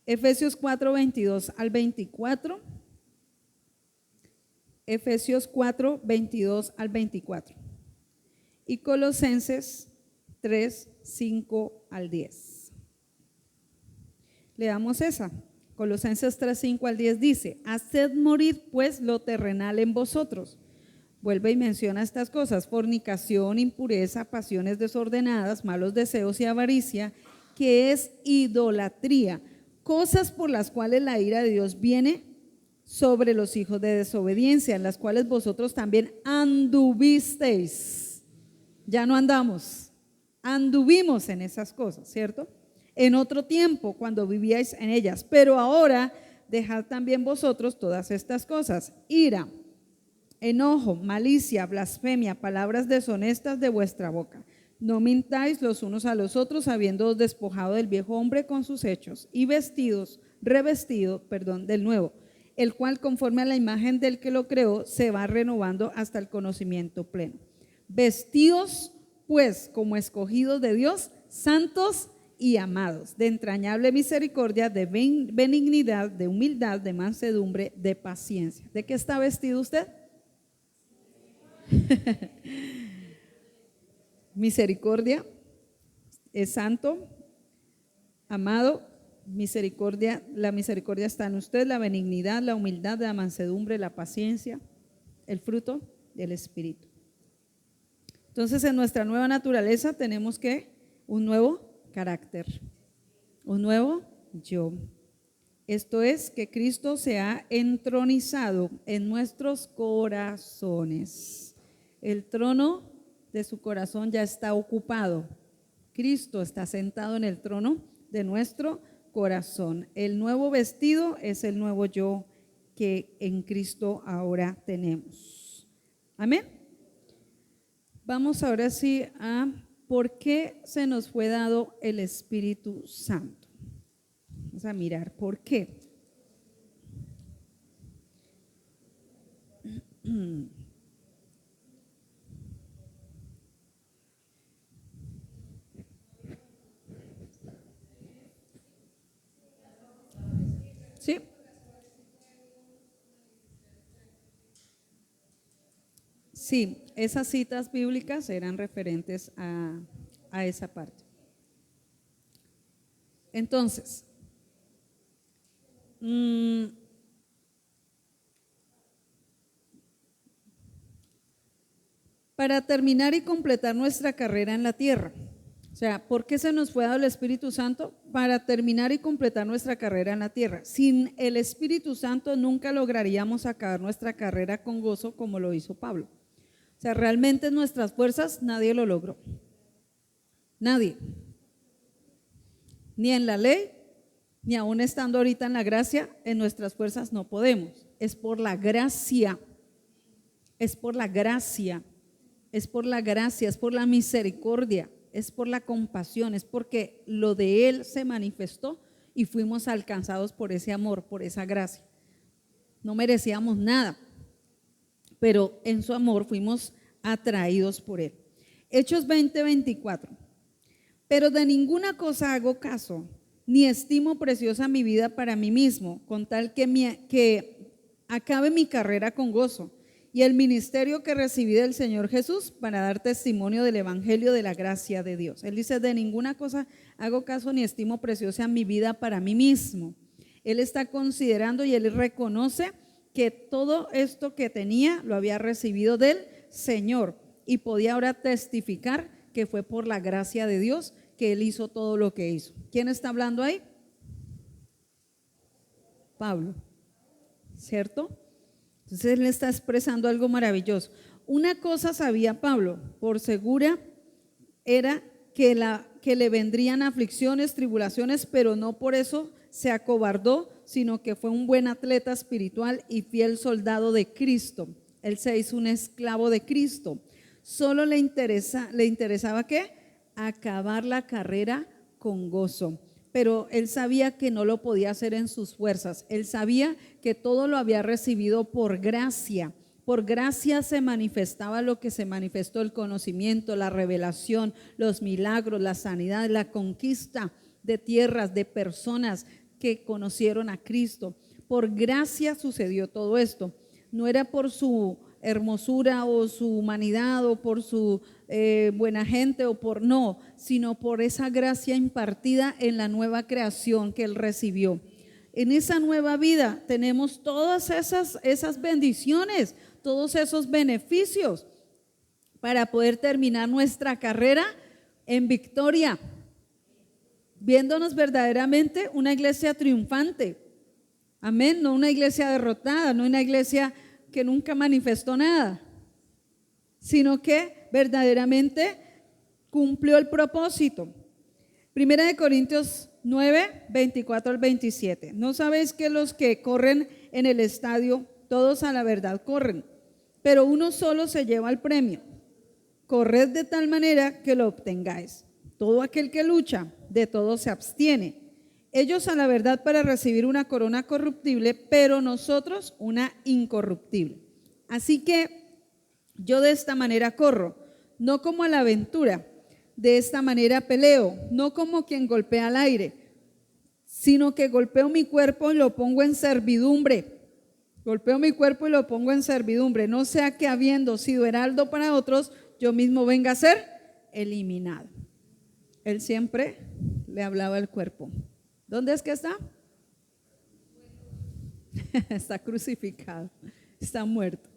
Efesios 4:22 al 24. Efesios 4:22 al 24. Y Colosenses 3:5 al 10. Leamos esa. Colosenses 3:5 al 10 dice: haced morir pues lo terrenal en vosotros. Vuelve y menciona estas cosas: fornicación, impureza, pasiones desordenadas, malos deseos y avaricia, que es idolatría, cosas por las cuales la ira de Dios viene sobre los hijos de desobediencia, en las cuales vosotros también anduvisteis. Ya no andamos, anduvimos en esas cosas, ¿cierto? En otro tiempo, cuando vivíais en ellas, pero ahora dejad también vosotros todas estas cosas: ira, enojo, malicia, blasfemia, palabras deshonestas de vuestra boca. No mintáis los unos a los otros, habiéndoos despojado del viejo hombre con sus hechos, y revestido del nuevo, el cual conforme a la imagen del que lo creó se va renovando hasta el conocimiento pleno. Vestidos pues como escogidos de Dios, santos y amados, de entrañable misericordia, de benignidad, de humildad, de mansedumbre, de paciencia. ¿De qué está vestido usted? Misericordia, es santo, amado, misericordia, la misericordia está en usted, la benignidad, la humildad, la mansedumbre, la paciencia, el fruto del Espíritu. Entonces, en nuestra nueva naturaleza tenemos que un nuevo carácter, un nuevo yo. Esto es que Cristo se ha entronizado en nuestros corazones. El trono de su corazón ya está ocupado. Cristo está sentado en el trono de nuestro corazón. El nuevo vestido es el nuevo yo que en Cristo ahora tenemos. Amén. Vamos ahora sí a por qué se nos fue dado el Espíritu Santo. Vamos a mirar por qué. ¿Sí? Sí, esas citas bíblicas eran referentes a esa parte. Entonces, para terminar y completar nuestra carrera en la tierra. O sea, ¿por qué se nos fue dado el Espíritu Santo? Para terminar y completar nuestra carrera en la tierra. Sin el Espíritu Santo nunca lograríamos acabar nuestra carrera con gozo como lo hizo Pablo. O sea, realmente en nuestras fuerzas nadie lo logró. Nadie. Ni en la ley, ni aún estando ahorita en la gracia, en nuestras fuerzas no podemos. Es por la gracia. Es por la gracia. Es por la gracia, es por la misericordia, es por la compasión, es porque lo de Él se manifestó y fuimos alcanzados por ese amor, por esa gracia. No merecíamos nada, pero en su amor fuimos atraídos por Él. Hechos 20:24. Pero de ninguna cosa hago caso, ni estimo preciosa mi vida para mí mismo, con tal que acabe mi carrera con gozo y el ministerio que recibí del Señor Jesús para dar testimonio del evangelio de la gracia de Dios. Él dice: de ninguna cosa hago caso ni estimo preciosa mi vida para mí mismo. Él está considerando y él reconoce que todo esto que tenía lo había recibido del Señor y podía ahora testificar que fue por la gracia de Dios que él hizo todo lo que hizo. ¿Quién está hablando ahí? Pablo, ¿cierto? Entonces él está expresando algo maravilloso. Una cosa sabía Pablo, por segura era que le vendrían aflicciones, tribulaciones, pero no por eso se acobardó, sino que fue un buen atleta espiritual y fiel soldado de Cristo. Él se hizo un esclavo de Cristo. Solo le interesaba ¿qué? Acabar la carrera con gozo. Pero él sabía que no lo podía hacer en sus fuerzas. Él sabía que todo lo había recibido por gracia. Por gracia se manifestaba lo que se manifestó: el conocimiento, la revelación, los milagros, la sanidad, la conquista de tierras, de personas que conocieron a Cristo. Por gracia sucedió todo esto. No era por su hermosura o su humanidad o por su buena gente o por no, sino por esa gracia impartida en la nueva creación que él recibió. En esa nueva vida tenemos todas esas bendiciones, todos esos beneficios para poder terminar nuestra carrera en victoria, viéndonos verdaderamente una iglesia triunfante. Amén, no una iglesia derrotada, no una iglesia que nunca manifestó nada, sino que verdaderamente cumplió el propósito. Primera de Corintios 9, 24 al 27. ¿No sabéis que los que corren en el estadio, todos a la verdad corren, pero uno solo se lleva el premio? Corred de tal manera que lo obtengáis. Todo aquel que lucha, de todo se abstiene. Ellos a la verdad para recibir una corona corruptible, pero nosotros una incorruptible. Así que yo de esta manera corro, no como a la aventura. De esta manera peleo, no como quien golpea al aire, sino que golpeo mi cuerpo y lo pongo en servidumbre. Golpeo mi cuerpo y lo pongo en servidumbre, no sea que habiendo sido heraldo para otros, yo mismo venga a ser eliminado. Él siempre le hablaba al cuerpo. ¿Dónde es que está? Está crucificado, está muerto.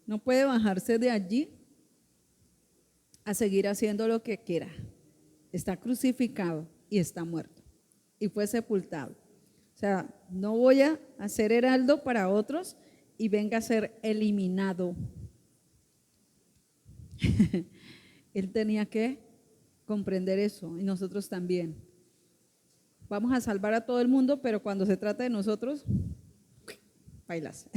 No puede bajarse de allí a seguir haciendo lo que quiera. Está crucificado y está muerto y fue sepultado. O sea, no voy a ser heraldo para otros y venga a ser eliminado. Él tenía que comprender eso y nosotros también. Vamos a salvar a todo el mundo, pero cuando se trata de nosotros, bailas.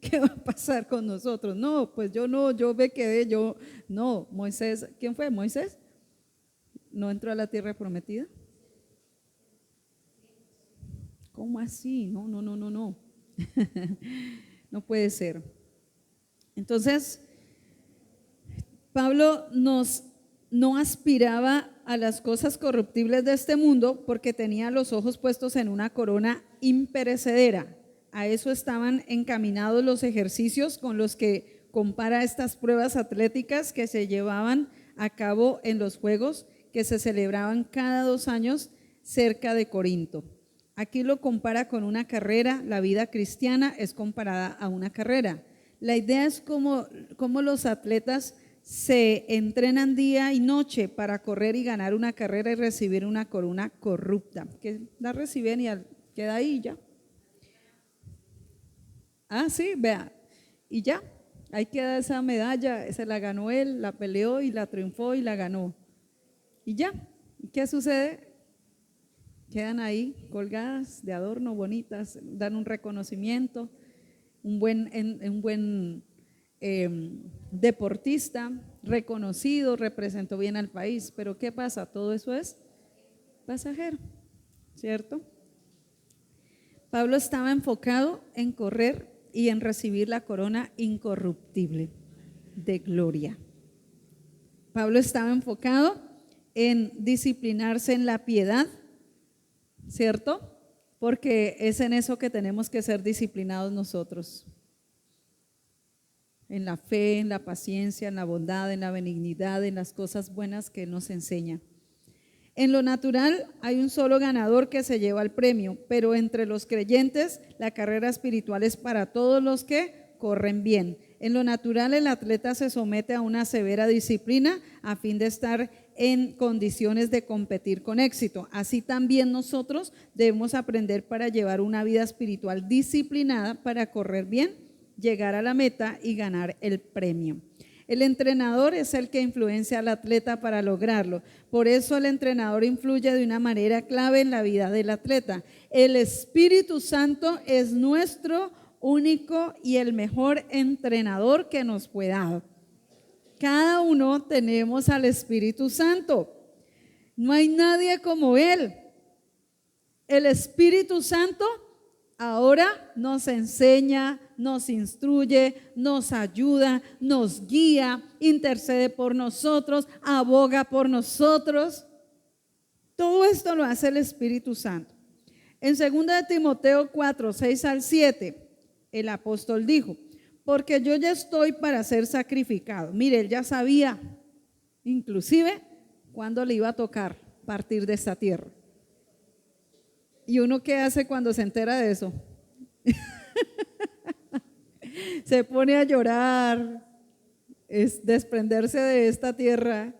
¿Qué va a pasar con nosotros? No, pues yo no, yo me quedé, yo no. Moisés, ¿quién fue? ¿Moisés? ¿No entró a la tierra prometida? ¿Cómo así? No. No puede ser. Entonces, Pablo no aspiraba a las cosas corruptibles de este mundo porque tenía los ojos puestos en una corona imperecedera. A eso estaban encaminados los ejercicios con los que compara estas pruebas atléticas que se llevaban a cabo en los Juegos que se celebraban cada 2 años cerca de Corinto. Aquí lo compara con una carrera. La vida cristiana es comparada a una carrera. La idea es cómo los atletas se entrenan día y noche para correr y ganar una carrera y recibir una corona corrupta, que la reciben y queda ahí ya. Ah, sí, vea, y ya, ahí queda esa medalla, se la ganó él, la peleó y la triunfó y la ganó. Y ya, ¿qué sucede? Quedan ahí colgadas de adorno, bonitas, dan un reconocimiento, un buen deportista, reconocido, representó bien al país, pero ¿qué pasa? Todo eso es pasajero, ¿cierto? Pablo estaba enfocado en correr y en recibir la corona incorruptible de gloria. Pablo estaba enfocado en disciplinarse en la piedad, ¿cierto? Porque es en eso que tenemos que ser disciplinados nosotros. En la fe, en la paciencia, en la bondad, en la benignidad, en las cosas buenas que Él nos enseña. En lo natural hay un solo ganador que se lleva el premio, pero entre los creyentes la carrera espiritual es para todos los que corren bien. En lo natural el atleta se somete a una severa disciplina a fin de estar en condiciones de competir con éxito. Así también nosotros debemos aprender para llevar una vida espiritual disciplinada para correr bien, llegar a la meta y ganar el premio. El entrenador es el que influencia al atleta para lograrlo. Por eso el entrenador influye de una manera clave en la vida del atleta. El Espíritu Santo es nuestro único y el mejor entrenador que nos fue dado. Cada uno tenemos al Espíritu Santo. No hay nadie como Él. El Espíritu Santo ahora nos enseña, nos instruye, nos ayuda, nos guía, intercede por nosotros, aboga por nosotros. Todo esto lo hace el Espíritu Santo. En 2 de Timoteo 4, 6 al 7, el apóstol dijo: porque yo ya estoy para ser sacrificado. Mire, él ya sabía, inclusive, cuándo le iba a tocar partir de esta tierra. ¿Y uno qué hace cuando se entera de eso? Se pone a llorar, es desprenderse de esta tierra.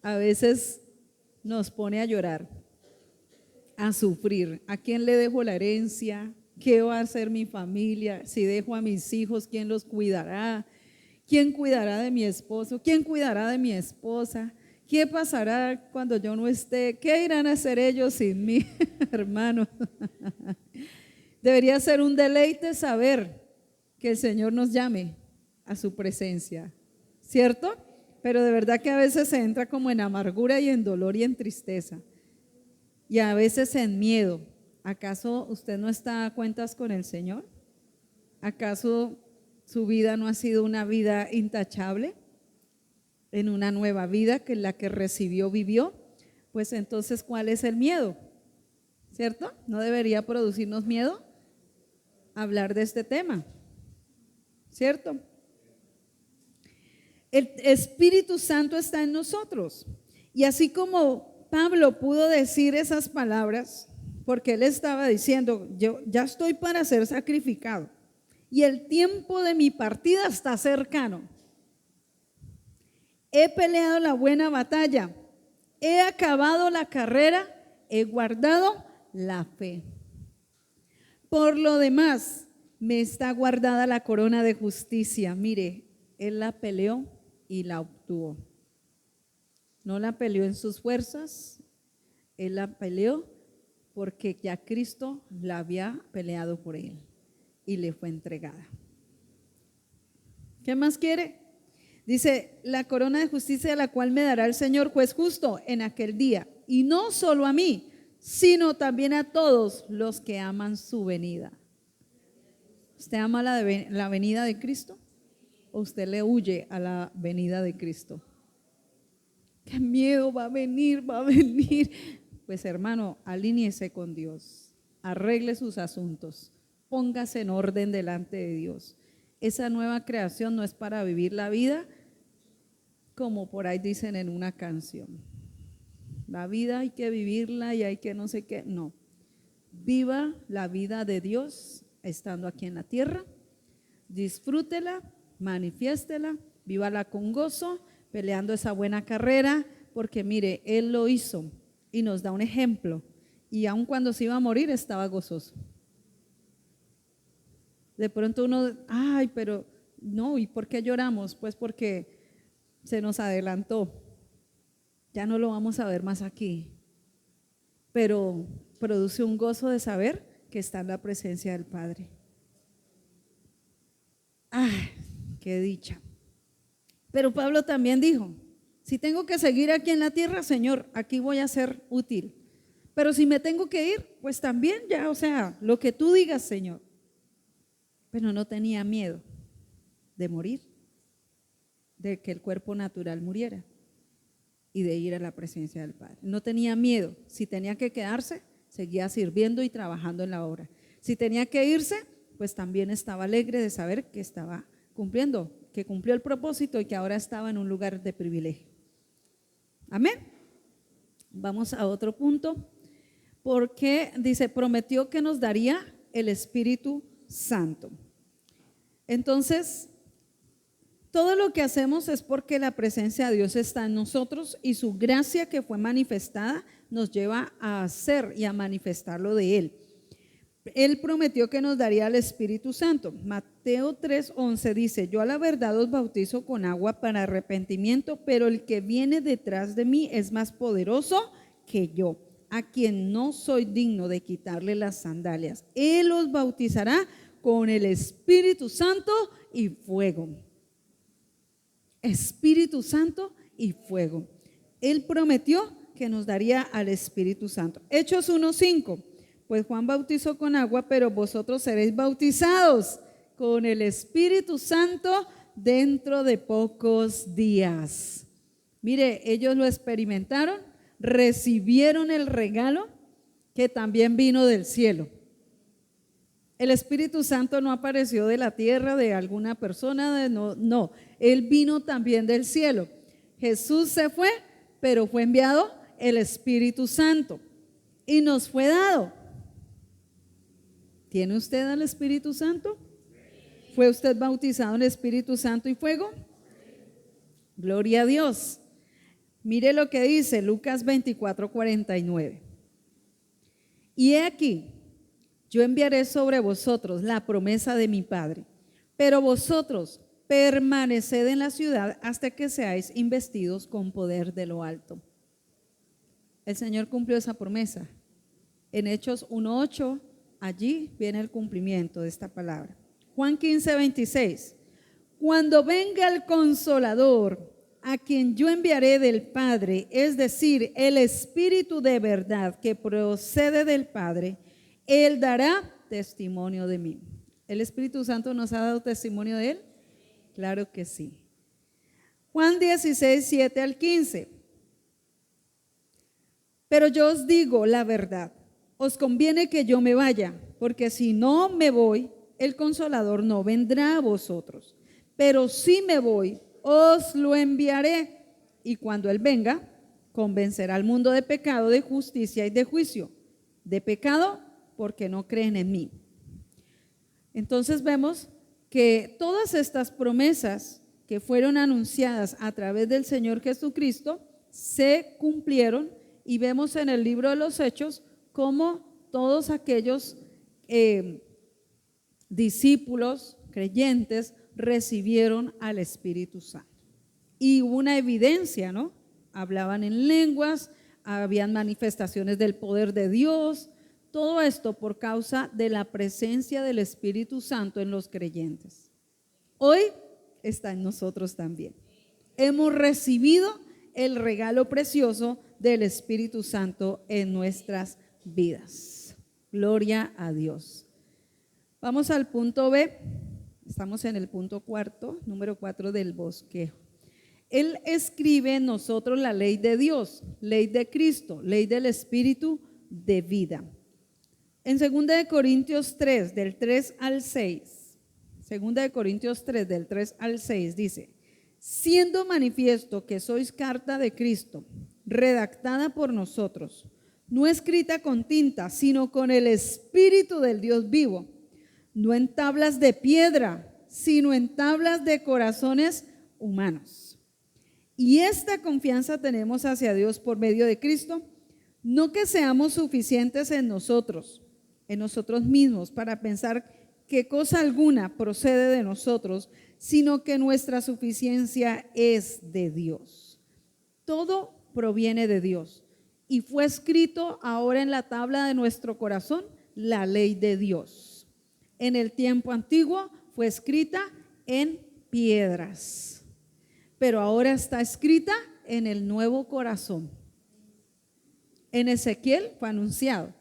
A veces nos pone a llorar, a sufrir. ¿A quién le dejo la herencia? ¿Qué va a hacer mi familia? Si dejo a mis hijos, ¿quién los cuidará? ¿Quién cuidará de mi esposo? ¿Quién cuidará de mi esposa? ¿Qué pasará cuando yo no esté? ¿Qué irán a hacer ellos sin mí, hermano? Debería ser un deleite saber que el Señor nos llame a su presencia, ¿cierto? Pero de verdad que a veces se entra como en amargura y en dolor y en tristeza, y a veces en miedo. ¿Acaso usted no está a cuentas con el Señor? ¿Acaso su vida no ha sido una vida intachable? En una nueva vida que la que recibió, vivió. Pues entonces, ¿cuál es el miedo? ¿Cierto? ¿No debería producirnos miedo hablar de este tema? ¿Cierto? El Espíritu Santo está en nosotros. Y así como Pablo pudo decir esas palabras, porque él estaba diciendo: yo ya estoy para ser sacrificado y el tiempo de mi partida está cercano. He peleado la buena batalla, he acabado la carrera, he guardado la fe. Por lo demás, me está guardada la corona de justicia. Mire, él la peleó y la obtuvo. No la peleó en sus fuerzas, él la peleó porque ya Cristo la había peleado por él y le fue entregada. ¿Qué más quiere? Dice: la corona de justicia, la cual me dará el Señor juez justo en aquel día, y no solo a mí, sino también a todos los que aman su venida. ¿Usted ama la venida de Cristo? ¿O usted le huye a la venida de Cristo? ¡Qué miedo! Va a venir, va a venir. Pues hermano, alíñese con Dios, arregle sus asuntos, póngase en orden delante de Dios. Esa nueva creación no es para vivir la vida como por ahí dicen en una canción. La vida hay que vivirla y hay que no sé qué. No, viva la vida de Dios estando aquí en la tierra, disfrútela, manifiéstela, vívala con gozo, peleando esa buena carrera, porque mire, Él lo hizo y nos da un ejemplo, y aun cuando se iba a morir estaba gozoso. De pronto uno, ay, pero no, ¿y por qué lloramos? Pues porque se nos adelantó, ya no lo vamos a ver más aquí, pero produce un gozo de saber que está en la presencia del Padre. ¡Ay, qué dicha! Pero Pablo también dijo: si tengo que seguir aquí en la tierra, Señor, aquí voy a ser útil. Pero si me tengo que ir, pues también ya, o sea, lo que tú digas, Señor. Pero no tenía miedo de morir, de que el cuerpo natural muriera y de ir a la presencia del Padre. No tenía miedo. Si tenía que quedarse, seguía sirviendo y trabajando en la obra. Si tenía que irse, pues también estaba alegre de saber que estaba cumpliendo, que cumplió el propósito y que ahora estaba en un lugar de privilegio. Amén. Vamos a otro punto, porque dice, prometió que nos daría el Espíritu Santo. Entonces, todo lo que hacemos es porque la presencia de Dios está en nosotros y su gracia que fue manifestada nos lleva a hacer y a manifestarlo de Él. Él prometió que nos daría el Espíritu Santo. Mateo 3:11 dice, yo a la verdad os bautizo con agua para arrepentimiento, pero el que viene detrás de mí es más poderoso que yo, a quien no soy digno de quitarle las sandalias. Él os bautizará con el Espíritu Santo y fuego. Espíritu Santo y fuego. Él prometió que nos daría al Espíritu Santo. Hechos 1:5. Pues Juan bautizó con agua, pero vosotros seréis bautizados con el Espíritu Santo dentro de pocos días. Mire, ellos lo experimentaron, recibieron el regalo que también vino del cielo. El Espíritu Santo no apareció de la tierra de alguna persona, no, Él vino también del cielo. Jesús se fue, pero fue enviado el Espíritu Santo y nos fue dado. ¿Tiene usted al Espíritu Santo? ¿Fue usted bautizado en Espíritu Santo y fuego? Gloria a Dios. Mire lo que dice Lucas 24:49. Y he aquí, yo enviaré sobre vosotros la promesa de mi Padre, pero vosotros permaneced en la ciudad hasta que seáis investidos con poder de lo alto. El Señor cumplió esa promesa. En Hechos 1:8, allí viene el cumplimiento de esta palabra. Juan 15:26. Cuando venga el Consolador, a quien yo enviaré del Padre, es decir, el Espíritu de verdad que procede del Padre, Él dará testimonio de mí. ¿El Espíritu Santo nos ha dado testimonio de Él? Claro que sí. Juan 16:7-15. Pero yo os digo la verdad, os conviene que yo me vaya, porque si no me voy, el Consolador no vendrá a vosotros. Pero si me voy, os lo enviaré, y cuando Él venga, convencerá al mundo de pecado, de justicia y de juicio. De pecado, porque no creen en mí. Entonces vemos que todas estas promesas que fueron anunciadas a través del Señor Jesucristo se cumplieron, y vemos en el libro de los Hechos cómo todos aquellos discípulos, creyentes, recibieron al Espíritu Santo. Y hubo una evidencia, ¿no? Hablaban en lenguas, habían manifestaciones del poder de Dios, todo esto por causa de la presencia del Espíritu Santo en los creyentes. Hoy está en nosotros también. Hemos recibido el regalo precioso del Espíritu Santo en nuestras vidas. Gloria a Dios. Vamos al punto B. Estamos en el punto número 4 del bosquejo. Él escribe en nosotros la ley de Dios, ley de Cristo, ley del Espíritu de vida. En 2 de Corintios 3, del 3 al 6, 2 de Corintios 3, del 3 al 6 dice, siendo manifiesto que sois carta de Cristo, redactada por nosotros, no escrita con tinta, sino con el Espíritu del Dios vivo, no en tablas de piedra, sino en tablas de corazones humanos. Y esta confianza tenemos hacia Dios por medio de Cristo, no que seamos suficientes en nosotros mismos para pensar que cosa alguna procede de nosotros, sino que nuestra suficiencia es de Dios. Todo proviene de Dios y fue escrito ahora en la tabla de nuestro corazón la ley de Dios. En el tiempo antiguo fue escrita en piedras, pero ahora está escrita en el nuevo corazón. En Ezequiel fue anunciado,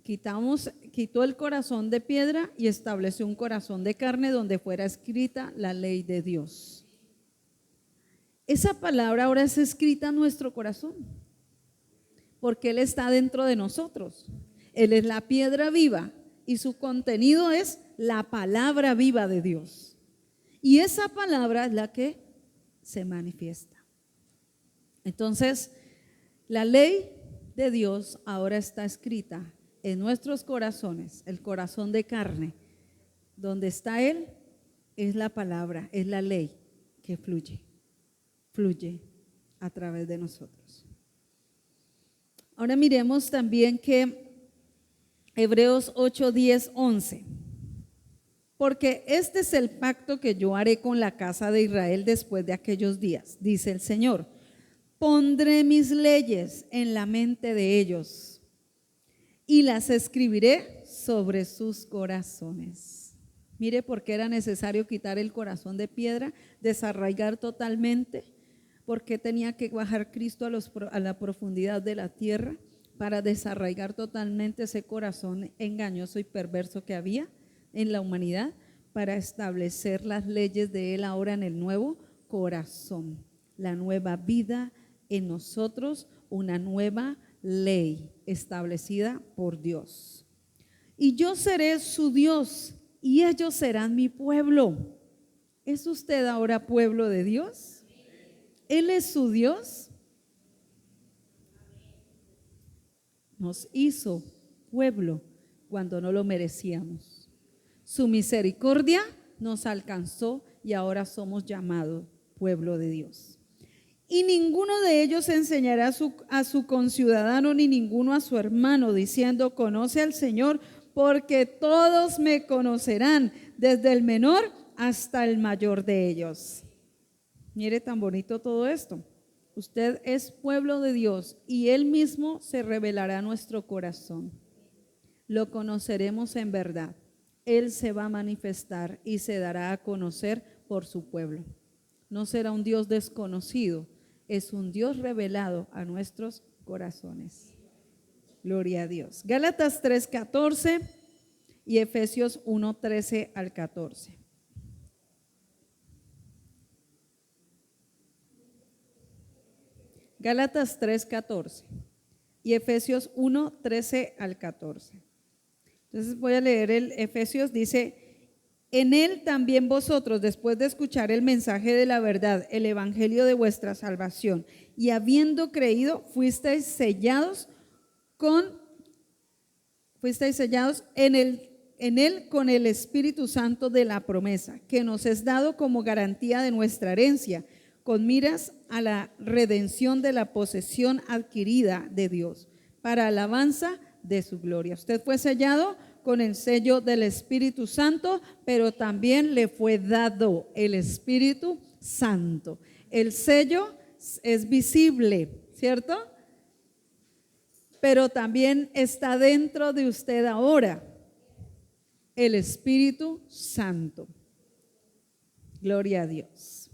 quitó el corazón de piedra y estableció un corazón de carne donde fuera escrita la ley de Dios. Esa palabra ahora es escrita en nuestro corazón, porque Él está dentro de nosotros. Él es la piedra viva y su contenido es la palabra viva de Dios. Y esa palabra es la que se manifiesta. Entonces, la ley de Dios ahora está escrita en nuestros corazones, el corazón de carne. Donde está Él es la palabra, es la ley que fluye a través de nosotros. Ahora miremos también que Hebreos 8, 10, 11. Porque este es el pacto que yo haré con la casa de Israel después de aquellos días, dice el Señor. Pondré mis leyes en la mente de ellos y las escribiré sobre sus corazones. Mire por qué era necesario quitar el corazón de piedra, desarraigar totalmente, porque tenía que bajar Cristo a la profundidad de la tierra para desarraigar totalmente ese corazón engañoso y perverso que había en la humanidad, para establecer las leyes de Él ahora en el nuevo corazón, la nueva vida en nosotros, una nueva ley establecida por Dios. Y yo seré su Dios y ellos serán mi pueblo. ¿Es usted ahora pueblo de Dios? ¿Él es su Dios? Nos hizo pueblo cuando no lo merecíamos. Su misericordia nos alcanzó y ahora somos llamados pueblo de Dios. Y ninguno de ellos enseñará a su conciudadano ni ninguno a su hermano, diciendo: conoce al Señor, porque todos me conocerán, desde el menor hasta el mayor de ellos. Mire tan bonito todo esto. Usted es pueblo de Dios y Él mismo se revelará a nuestro corazón. Lo conoceremos en verdad. Él se va a manifestar y se dará a conocer por su pueblo. No será un Dios desconocido, es un Dios revelado a nuestros corazones. Gloria a Dios. Gálatas 3:14 y Efesios 1:13 al 14. Gálatas 3:14 y Efesios 1:13 al 14. Entonces voy a leer el Efesios, dice: en él también vosotros, después de escuchar el mensaje de la verdad, el evangelio de vuestra salvación, y habiendo creído, fuisteis sellados en él con el Espíritu Santo de la promesa, que nos es dado como garantía de nuestra herencia, con miras a la redención de la posesión adquirida de Dios, para alabanza de su gloria. Usted fue sellado con el sello del Espíritu Santo, pero también le fue dado el Espíritu Santo. El sello es visible, ¿cierto? Pero también está dentro de usted ahora el Espíritu Santo. Gloria a Dios.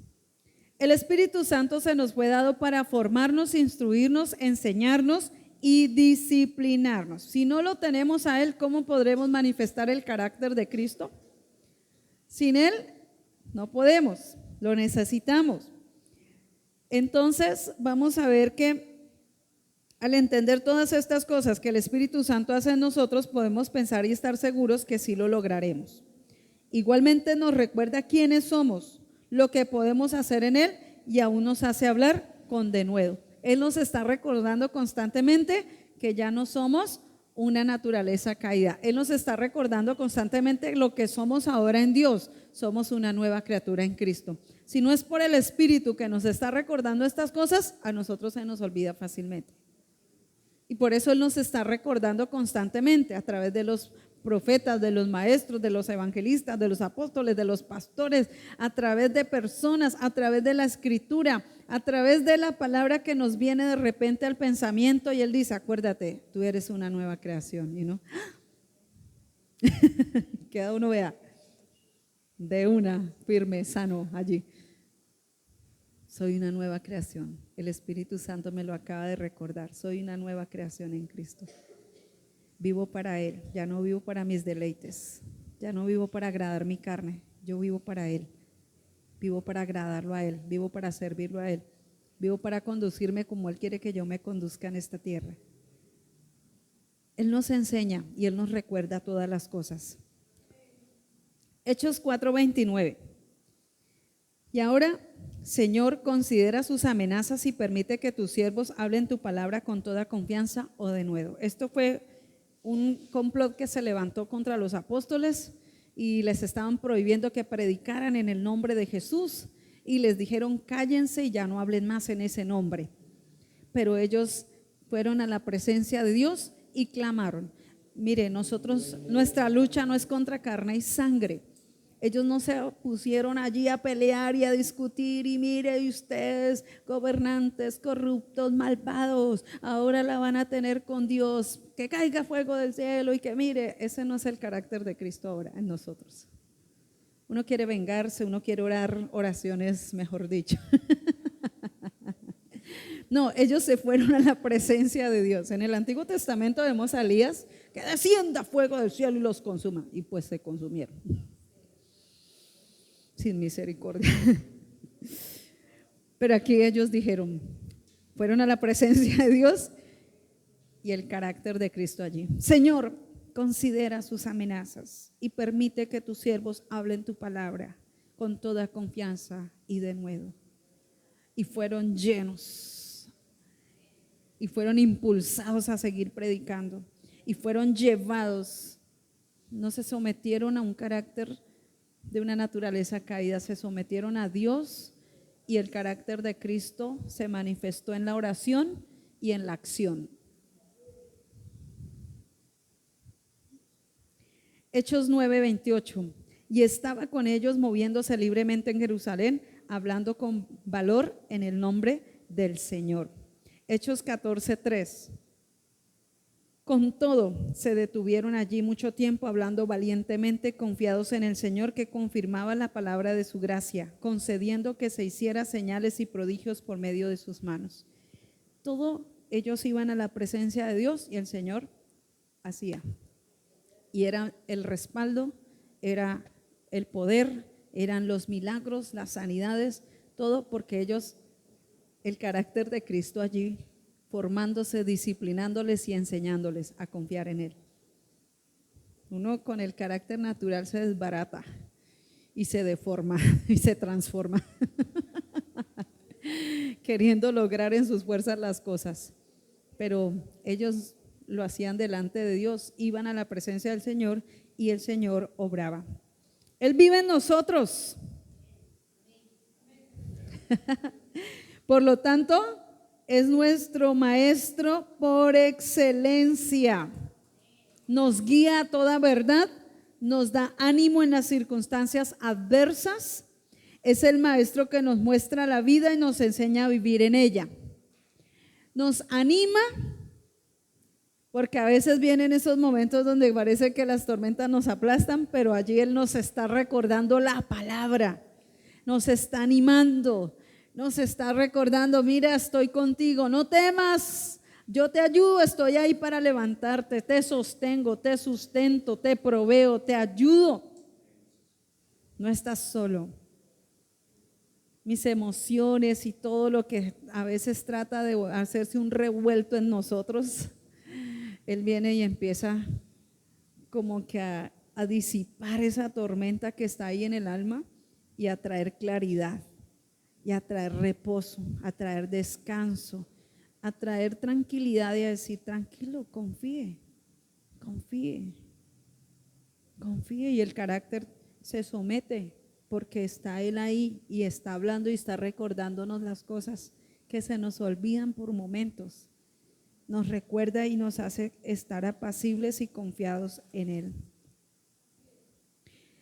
El Espíritu Santo se nos fue dado para formarnos, instruirnos, enseñarnos y disciplinarnos. Si no lo tenemos a Él, ¿cómo podremos manifestar el carácter de Cristo? Sin Él no podemos, lo necesitamos. Entonces vamos a ver que al entender todas estas cosas que el Espíritu Santo hace en nosotros, podemos pensar y estar seguros que sí lo lograremos. Igualmente nos recuerda quiénes somos, lo que podemos hacer en Él, y aún nos hace hablar con denuedo. Él nos está recordando constantemente que ya no somos una naturaleza caída. Él nos está recordando constantemente lo que somos ahora en Dios. Somos una nueva criatura en Cristo. Si no es por el Espíritu que nos está recordando estas cosas, a nosotros se nos olvida fácilmente. Y por eso Él nos está recordando constantemente a través de los profetas, de los maestros, de los evangelistas, de los apóstoles, de los pastores, a través de personas, a través de la escritura, a través de la palabra que nos viene de repente al pensamiento, y Él dice: acuérdate, tú eres una nueva creación, ¿y no? Cada uno vea de una, firme, sano allí. Soy una nueva creación. El Espíritu Santo me lo acaba de recordar. Soy una nueva creación en Cristo. Vivo para Él, ya no vivo para mis deleites, ya no vivo para agradar mi carne, yo vivo para Él, vivo para agradarlo a Él, vivo para servirlo a Él, vivo para conducirme como Él quiere que yo me conduzca en esta tierra. Él nos enseña y Él nos recuerda todas las cosas. Hechos 4:29. Y ahora Señor, considera sus amenazas y permite que tus siervos hablen tu palabra con toda confianza o denuedo. Esto fue un complot que se levantó contra los apóstoles y les estaban prohibiendo que predicaran en el nombre de Jesús y les dijeron cállense y ya no hablen más en ese nombre. Pero ellos fueron a la presencia de Dios y clamaron. Mire, nuestra lucha no es contra carne y sangre. Ellos no se pusieron allí a pelear y a discutir y mire ustedes, gobernantes corruptos, malvados, ahora la van a tener con Dios, que caiga fuego del cielo y que mire, ese no es el carácter de Cristo ahora en nosotros. Uno quiere vengarse, uno quiere orar oraciones, mejor dicho. No, ellos se fueron a la presencia de Dios. En el Antiguo Testamento vemos a Elías que descienda fuego del cielo y los consuma, y pues se consumieron. Sin misericordia. Pero aquí ellos dijeron, fueron a la presencia de Dios y el carácter de Cristo allí. Señor, considera sus amenazas y permite que tus siervos hablen tu palabra con toda confianza y denuedo. Y fueron llenos y fueron impulsados a seguir predicando y fueron llevados, no se sometieron a un carácter de una naturaleza caída, se sometieron a Dios y el carácter de Cristo se manifestó en la oración y en la acción. Hechos 9:28. Y estaba con ellos moviéndose libremente en Jerusalén, hablando con valor en el nombre del Señor. Hechos 14:3. Con todo, se detuvieron allí mucho tiempo hablando valientemente, confiados en el Señor que confirmaba la palabra de su gracia, concediendo que se hiciera señales y prodigios por medio de sus manos. Todo ellos iban a la presencia de Dios y el Señor hacía. Y era el respaldo, era el poder, eran los milagros, las sanidades, todo porque ellos, el carácter de Cristo allí, formándose, disciplinándoles y enseñándoles a confiar en Él. Uno con el carácter natural se desbarata y se deforma y se transforma, queriendo lograr en sus fuerzas las cosas. Pero ellos lo hacían delante de Dios, iban a la presencia del Señor y el Señor obraba. Él vive en nosotros. Por lo tanto, es nuestro maestro por excelencia. Nos guía a toda verdad, nos da ánimo en las circunstancias adversas. Es el maestro que nos muestra la vida y nos enseña a vivir en ella. Nos anima, porque a veces vienen esos momentos donde parece que las tormentas nos aplastan, pero allí Él nos está recordando la palabra, nos está animando, nos está recordando, mira, estoy contigo, no temas, yo te ayudo, estoy ahí para levantarte, te sostengo, te sustento, te proveo, te ayudo. No estás solo. Mis emociones y todo lo que a veces trata de hacerse un revuelto en nosotros, Él viene y empieza como que a disipar esa tormenta que está ahí en el alma y a traer claridad, y a traer reposo, a traer descanso, a traer tranquilidad y a decir, tranquilo, confíe, confíe, confíe. Y el carácter se somete porque está Él ahí y está hablando y está recordándonos las cosas que se nos olvidan por momentos. Nos recuerda y nos hace estar apacibles y confiados en Él.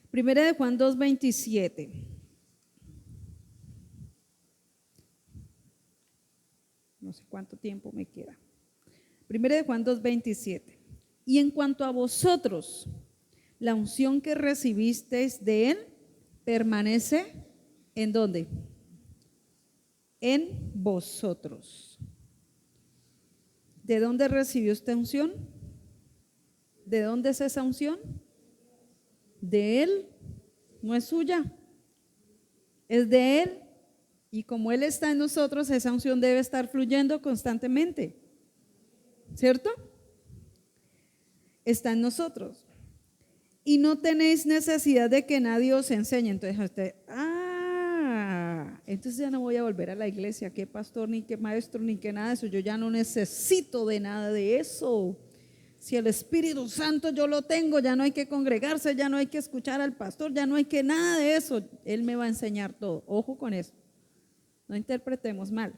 Primera de Juan 2:27. No sé cuánto tiempo me queda. Primera de Juan 2:27. Y en cuanto a vosotros, la unción que recibisteis de Él permanece ¿en dónde? En vosotros. ¿De dónde recibió usted unción? ¿De dónde es esa unción? De Él, no es suya, es de Él. Y como Él está en nosotros, esa unción debe estar fluyendo constantemente, ¿cierto? Está en nosotros. Y no tenéis necesidad de que nadie os enseñe. Entonces usted, entonces ya no voy a volver a la iglesia, qué pastor, ni qué maestro, ni qué nada de eso, yo ya no necesito de nada de eso. Si el Espíritu Santo yo lo tengo, ya no hay que congregarse, ya no hay que escuchar al pastor, ya no hay que nada de eso, Él me va a enseñar todo. Ojo con eso, no interpretemos mal,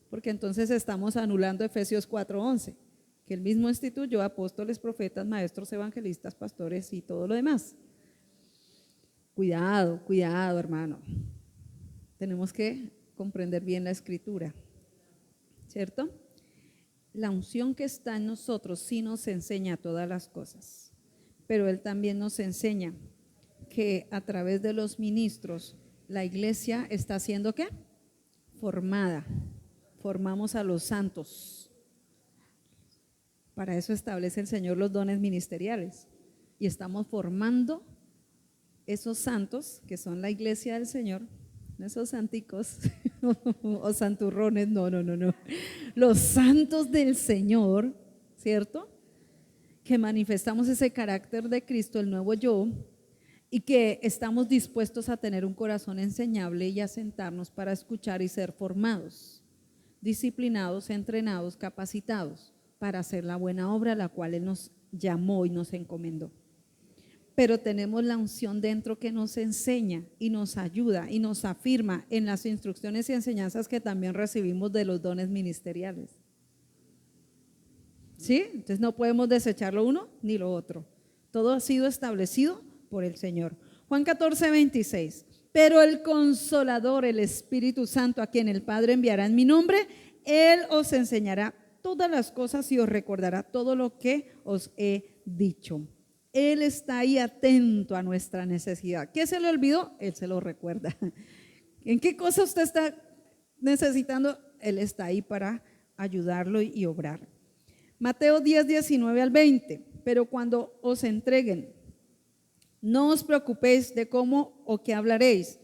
porque entonces estamos anulando Efesios 4:11, que el mismo instituyó apóstoles, profetas, maestros, evangelistas, pastores y todo lo demás. Cuidado, cuidado, hermano. Tenemos que comprender bien la escritura, ¿cierto? La unción que está en nosotros sí nos enseña todas las cosas, pero Él también nos enseña que a través de los ministros la iglesia está siendo ¿qué? Formada. Formamos a los santos. Para eso establece el Señor los dones ministeriales y estamos formando esos santos que son la iglesia del Señor. Esos santicos o santurrones, no, los santos del Señor, ¿cierto? Que manifestamos ese carácter de Cristo, el nuevo yo, y que estamos dispuestos a tener un corazón enseñable y a sentarnos para escuchar y ser formados, disciplinados, entrenados, capacitados para hacer la buena obra a la cual Él nos llamó y nos encomendó. Pero tenemos la unción dentro que nos enseña y nos ayuda y nos afirma en las instrucciones y enseñanzas que también recibimos de los dones ministeriales. ¿Sí? Entonces no podemos desechar lo uno ni lo otro. Todo ha sido establecido por el Señor. Juan 14:26. Pero el Consolador, el Espíritu Santo, a quien el Padre enviará en mi nombre, Él os enseñará todas las cosas y os recordará todo lo que os he dicho. Él está ahí atento a nuestra necesidad. ¿Qué se le olvidó? Él se lo recuerda. ¿En qué cosa usted está necesitando? Él está ahí para ayudarlo y obrar. Mateo 10:19-20. Pero cuando os entreguen, no os preocupéis de cómo o qué hablaréis,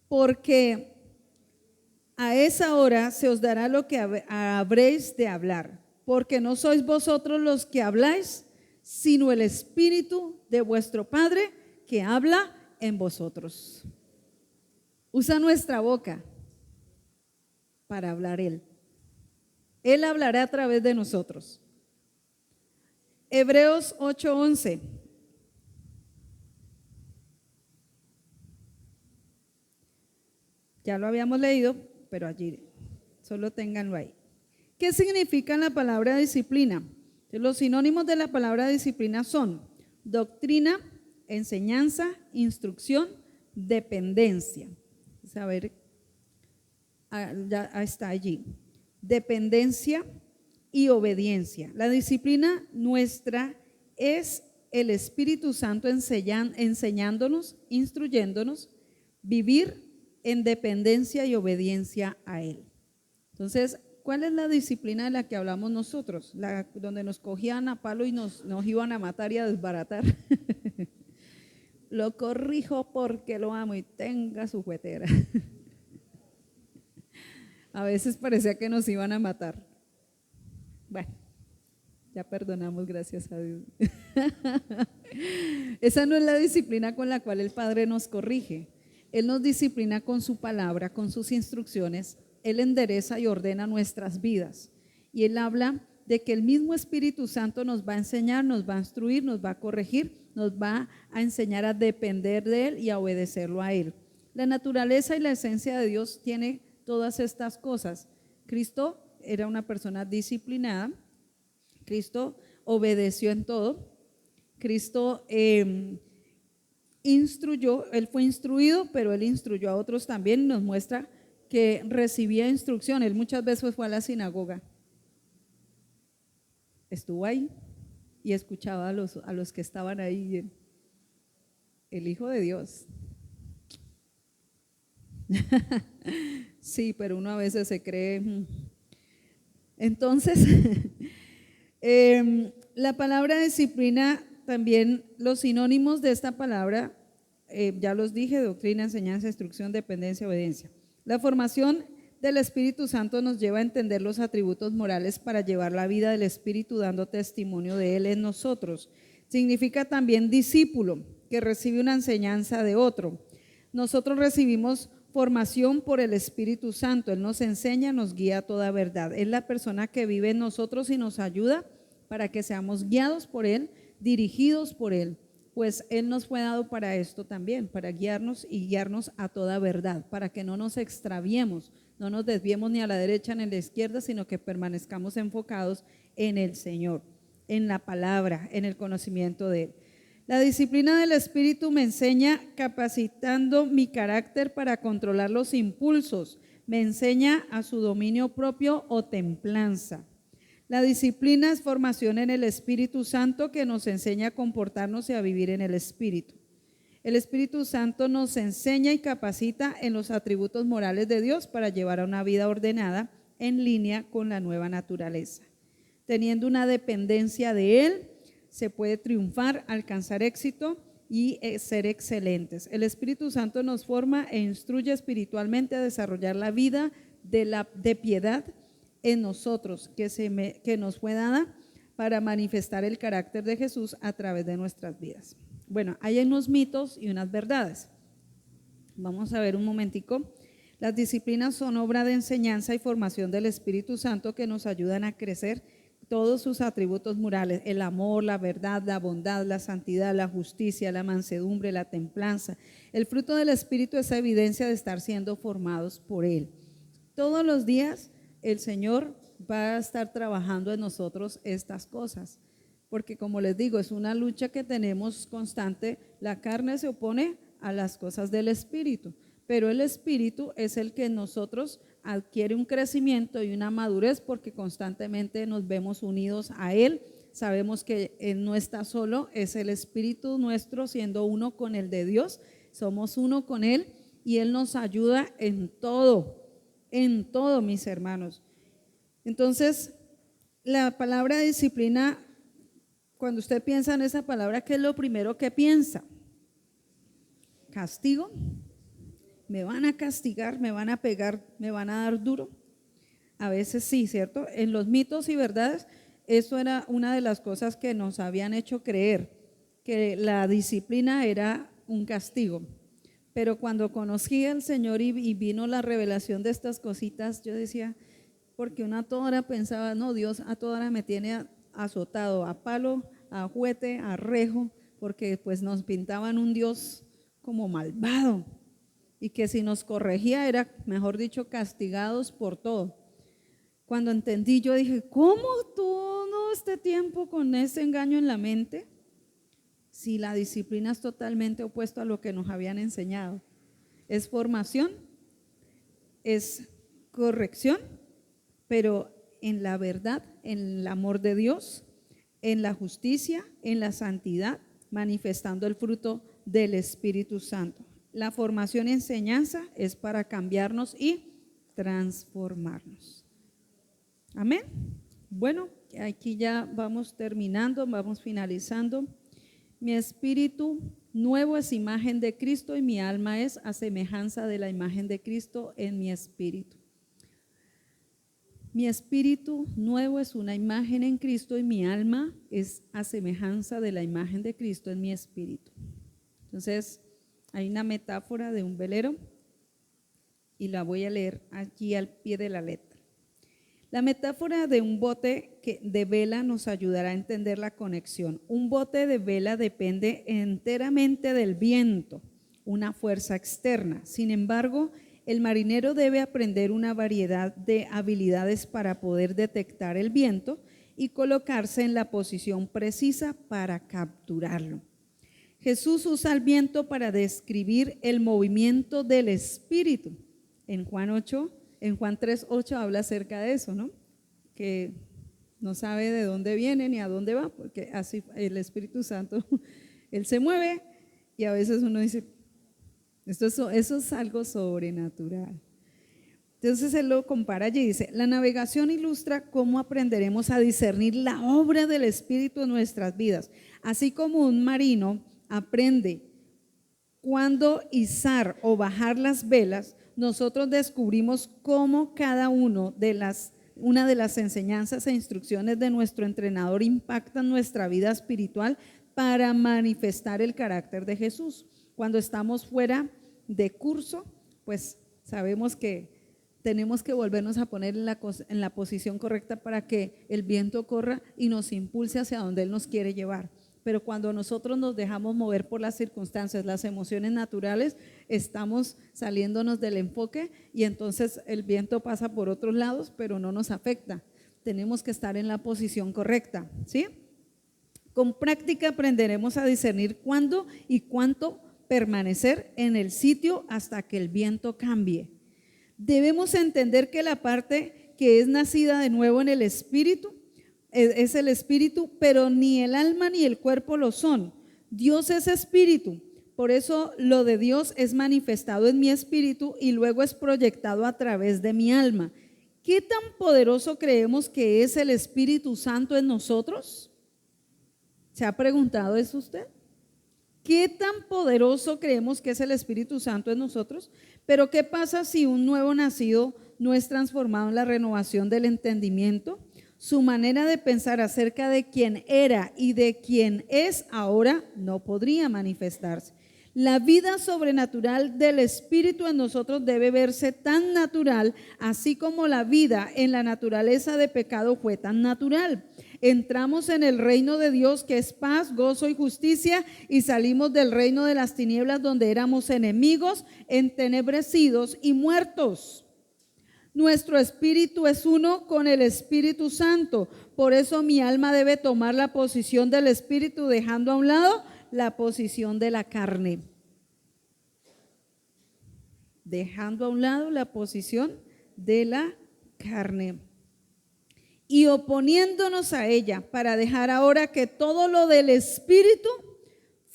porque a esa hora se os dará lo que habréis de hablar, porque no sois vosotros los que habláis, sino el Espíritu de vuestro Padre que habla en vosotros. Usa nuestra boca para hablar Él. Él hablará a través de nosotros. Hebreos 8:11. Ya lo habíamos leído, pero allí solo ténganlo ahí. ¿Qué significa la palabra disciplina? Los sinónimos de la palabra disciplina son doctrina, enseñanza, instrucción, dependencia. A ver, ya está allí. Dependencia y obediencia. La disciplina nuestra es el Espíritu Santo enseñándonos, instruyéndonos, vivir en dependencia y obediencia a Él. Entonces, ¿cuál es la disciplina de la que hablamos nosotros? La donde nos cogían a palo y nos iban a matar y a desbaratar. Lo corrijo porque lo amo y tenga su juetera. A veces parecía que nos iban a matar. Bueno, ya perdonamos, gracias a Dios. Esa no es la disciplina con la cual el Padre nos corrige. Él nos disciplina con su palabra, con sus instrucciones. Él endereza y ordena nuestras vidas. Y Él habla de que el mismo Espíritu Santo nos va a enseñar, nos va a instruir, nos va a corregir, nos va a enseñar a depender de Él y a obedecerlo a Él. La naturaleza y la esencia de Dios tiene todas estas cosas. Cristo era una persona disciplinada. Cristo obedeció en todo. Cristo instruyó, Él fue instruido, pero Él instruyó a otros también y nos muestra que recibía instrucción. Él muchas veces fue a la sinagoga, estuvo ahí y escuchaba a los que estaban ahí. El Hijo de Dios. Sí, pero uno a veces se cree. Entonces, la palabra disciplina, también los sinónimos de esta palabra, ya los dije: doctrina, enseñanza, instrucción, dependencia, obediencia. La formación del Espíritu Santo nos lleva a entender los atributos morales para llevar la vida del Espíritu, dando testimonio de Él en nosotros. Significa también discípulo, que recibe una enseñanza de otro. Nosotros recibimos formación por el Espíritu Santo. Él nos enseña, nos guía a toda verdad. Es la persona que vive en nosotros y nos ayuda para que seamos guiados por Él, dirigidos por Él. Pues Él nos fue dado para esto también, para guiarnos y guiarnos a toda verdad, para que no nos extraviemos, no nos desviemos ni a la derecha ni a la izquierda, sino que permanezcamos enfocados en el Señor, en la palabra, en el conocimiento de Él. La disciplina del Espíritu me enseña capacitando mi carácter para controlar los impulsos, me enseña a su dominio propio o templanza. La disciplina es formación en el Espíritu Santo que nos enseña a comportarnos y a vivir en el Espíritu. El Espíritu Santo nos enseña y capacita en los atributos morales de Dios para llevar a una vida ordenada en línea con la nueva naturaleza. Teniendo una dependencia de Él, se puede triunfar, alcanzar éxito y ser excelentes. El Espíritu Santo nos forma e instruye espiritualmente a desarrollar la vida de piedad en nosotros, que nos fue dada para manifestar el carácter de Jesús a través de nuestras vidas. Bueno, hay unos mitos y unas verdades. Vamos a ver un momentico. Las disciplinas son obra de enseñanza y formación del Espíritu Santo que nos ayudan a crecer todos sus atributos morales: el amor, la verdad, la bondad, la santidad, la justicia, la mansedumbre, la templanza. El fruto del Espíritu es evidencia de estar siendo formados por Él. Todos los días el Señor va a estar trabajando en nosotros estas cosas, porque como les digo, es una lucha que tenemos constante. La carne se opone a las cosas del Espíritu, pero el Espíritu es el que en nosotros adquiere un crecimiento y una madurez, porque constantemente nos vemos unidos a Él. Sabemos que Él no está solo, es el Espíritu nuestro siendo uno con el de Dios. Somos uno con Él y Él nos ayuda en todo, mis hermanos. Entonces, la palabra disciplina, cuando usted piensa en esa palabra, ¿qué es lo primero que piensa? ¿Castigo? ¿Me van a castigar? ¿Me van a pegar? ¿Me van a dar duro? A veces sí, ¿cierto? En los mitos y verdades, eso era una de las cosas que nos habían hecho creer, que la disciplina era un castigo. Pero cuando conocí al Señor y vino la revelación de estas cositas, yo decía, porque una a toda hora pensaba, no, Dios a toda hora me tiene azotado a palo, a juguete, a rejo, porque pues nos pintaban un Dios como malvado, y que si nos corregía era, mejor dicho, castigados por todo. Cuando entendí, yo dije, ¿cómo todo este tiempo con ese engaño en la mente? Si la disciplina es totalmente opuesto a lo que nos habían enseñado. Es formación, es corrección, pero en la verdad, en el amor de Dios, en la justicia, en la santidad, manifestando el fruto del Espíritu Santo. La formación y enseñanza es para cambiarnos y transformarnos. Amén. Bueno, aquí ya vamos terminando, vamos finalizando. Mi espíritu nuevo es imagen de Cristo y mi alma es a semejanza de la imagen de Cristo en mi espíritu. Mi espíritu nuevo es una imagen en Cristo y mi alma es a semejanza de la imagen de Cristo en mi espíritu. Entonces, hay una metáfora de un velero y la voy a leer aquí al pie de la letra. La metáfora de un bote de vela nos ayudará a entender la conexión. Un bote de vela depende enteramente del viento, una fuerza externa. Sin embargo, el marinero debe aprender una variedad de habilidades para poder detectar el viento y colocarse en la posición precisa para capturarlo. Jesús usa el viento para describir el movimiento del Espíritu. En Juan 3:8 habla acerca de eso, ¿no? Que no sabe de dónde viene ni a dónde va, porque así el Espíritu Santo, Él se mueve y a veces uno dice, eso es algo sobrenatural. Entonces Él lo compara allí y dice, la navegación ilustra cómo aprenderemos a discernir la obra del Espíritu en nuestras vidas, así como un marino aprende cuándo izar o bajar las velas. Nosotros descubrimos cómo cada una de las enseñanzas e instrucciones de nuestro entrenador impactan nuestra vida espiritual para manifestar el carácter de Jesús. Cuando estamos fuera de curso, pues Sabemos que tenemos que volvernos a poner en la posición correcta para que el viento corra y nos impulse hacia donde Él nos quiere llevar. Pero cuando nosotros nos dejamos mover por las circunstancias, las emociones naturales, estamos saliéndonos del enfoque y entonces el viento pasa por otros lados, pero no nos afecta. Tenemos que estar en la posición correcta, ¿sí? Con práctica aprenderemos a discernir cuándo y cuánto permanecer en el sitio hasta que el viento cambie. Debemos entender que la parte que es nacida de nuevo en el espíritu es el espíritu, pero ni el alma ni el cuerpo lo son. Dios es espíritu, por eso lo de Dios es manifestado en mi espíritu y luego es proyectado a través de mi alma. ¿Qué tan poderoso creemos que es el Espíritu Santo en nosotros? ¿Se ha preguntado eso usted? ¿Qué tan poderoso creemos que es el Espíritu Santo en nosotros? Pero ¿qué pasa si un nuevo nacido no es transformado en la renovación del entendimiento? Su manera de pensar acerca de quién era y de quién es ahora no podría manifestarse. La vida sobrenatural del Espíritu en nosotros debe verse tan natural, así como la vida en la naturaleza de pecado fue tan natural. Entramos en el reino de Dios, que es paz, gozo y justicia, y salimos del reino de las tinieblas, donde éramos enemigos, entenebrecidos y muertos. Nuestro espíritu es uno con el Espíritu Santo. Por eso mi alma debe tomar la posición del Espíritu, dejando a un lado la posición de la carne. Dejando a un lado la posición de la carne. Y oponiéndonos a ella, para dejar ahora que todo lo del Espíritu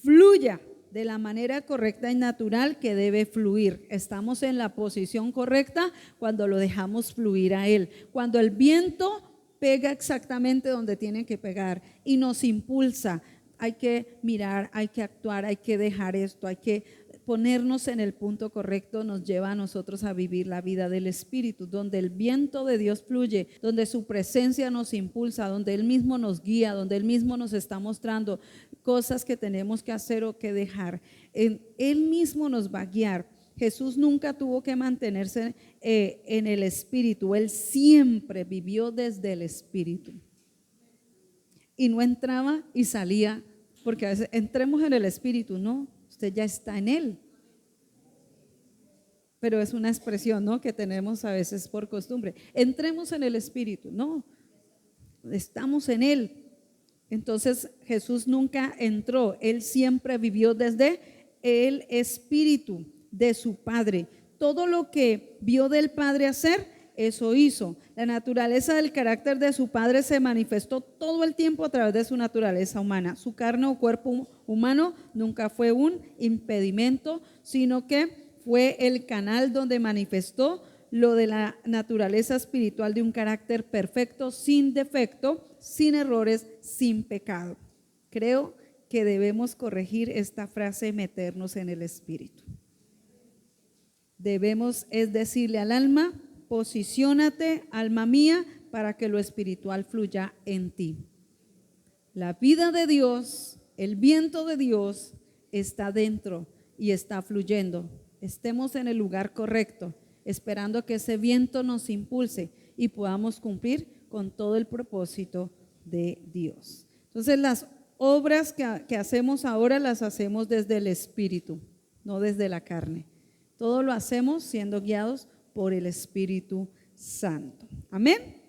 fluya de la manera correcta y natural que debe fluir. Estamos en la posición correcta cuando lo dejamos fluir a Él. Cuando el viento pega exactamente donde tiene que pegar y nos impulsa. Hay que mirar, hay que actuar, hay que dejar esto, hay que ponernos en el punto correcto. Nos lleva a nosotros a vivir la vida del Espíritu, donde el viento de Dios fluye, donde su presencia nos impulsa, donde Él mismo nos guía, donde Él mismo nos está mostrando cosas que tenemos que hacer o que dejar. Él mismo nos va a guiar. Jesús nunca tuvo que mantenerse en el Espíritu, Él siempre vivió desde el Espíritu. Y no entraba y salía, porque a veces entremos en el Espíritu, no, usted ya está en Él. Pero es una expresión, ¿no?, que tenemos a veces por costumbre. Entremos en el Espíritu, no, estamos en Él. Entonces Jesús nunca entró, Él siempre vivió desde el Espíritu de su Padre. Todo lo que vio del Padre hacer, eso hizo. La naturaleza del carácter de su Padre se manifestó todo el tiempo a través de su naturaleza humana. Su carne o cuerpo humano nunca fue un impedimento, sino que fue el canal donde manifestó lo de la naturaleza espiritual de un carácter perfecto, sin defecto, sin errores, sin pecado. Creo que debemos corregir esta frase, meternos en el Espíritu. Debemos es decirle al alma: posiciónate, alma mía, para que lo espiritual fluya en ti. La vida de Dios, el viento de Dios está dentro y está fluyendo. Estemos en el lugar correcto, esperando que ese viento nos impulse y podamos cumplir con todo el propósito de Dios. Entonces, las obras que hacemos ahora las hacemos desde el Espíritu, no desde la carne. Todo lo hacemos siendo guiados por el Espíritu Santo. Amén.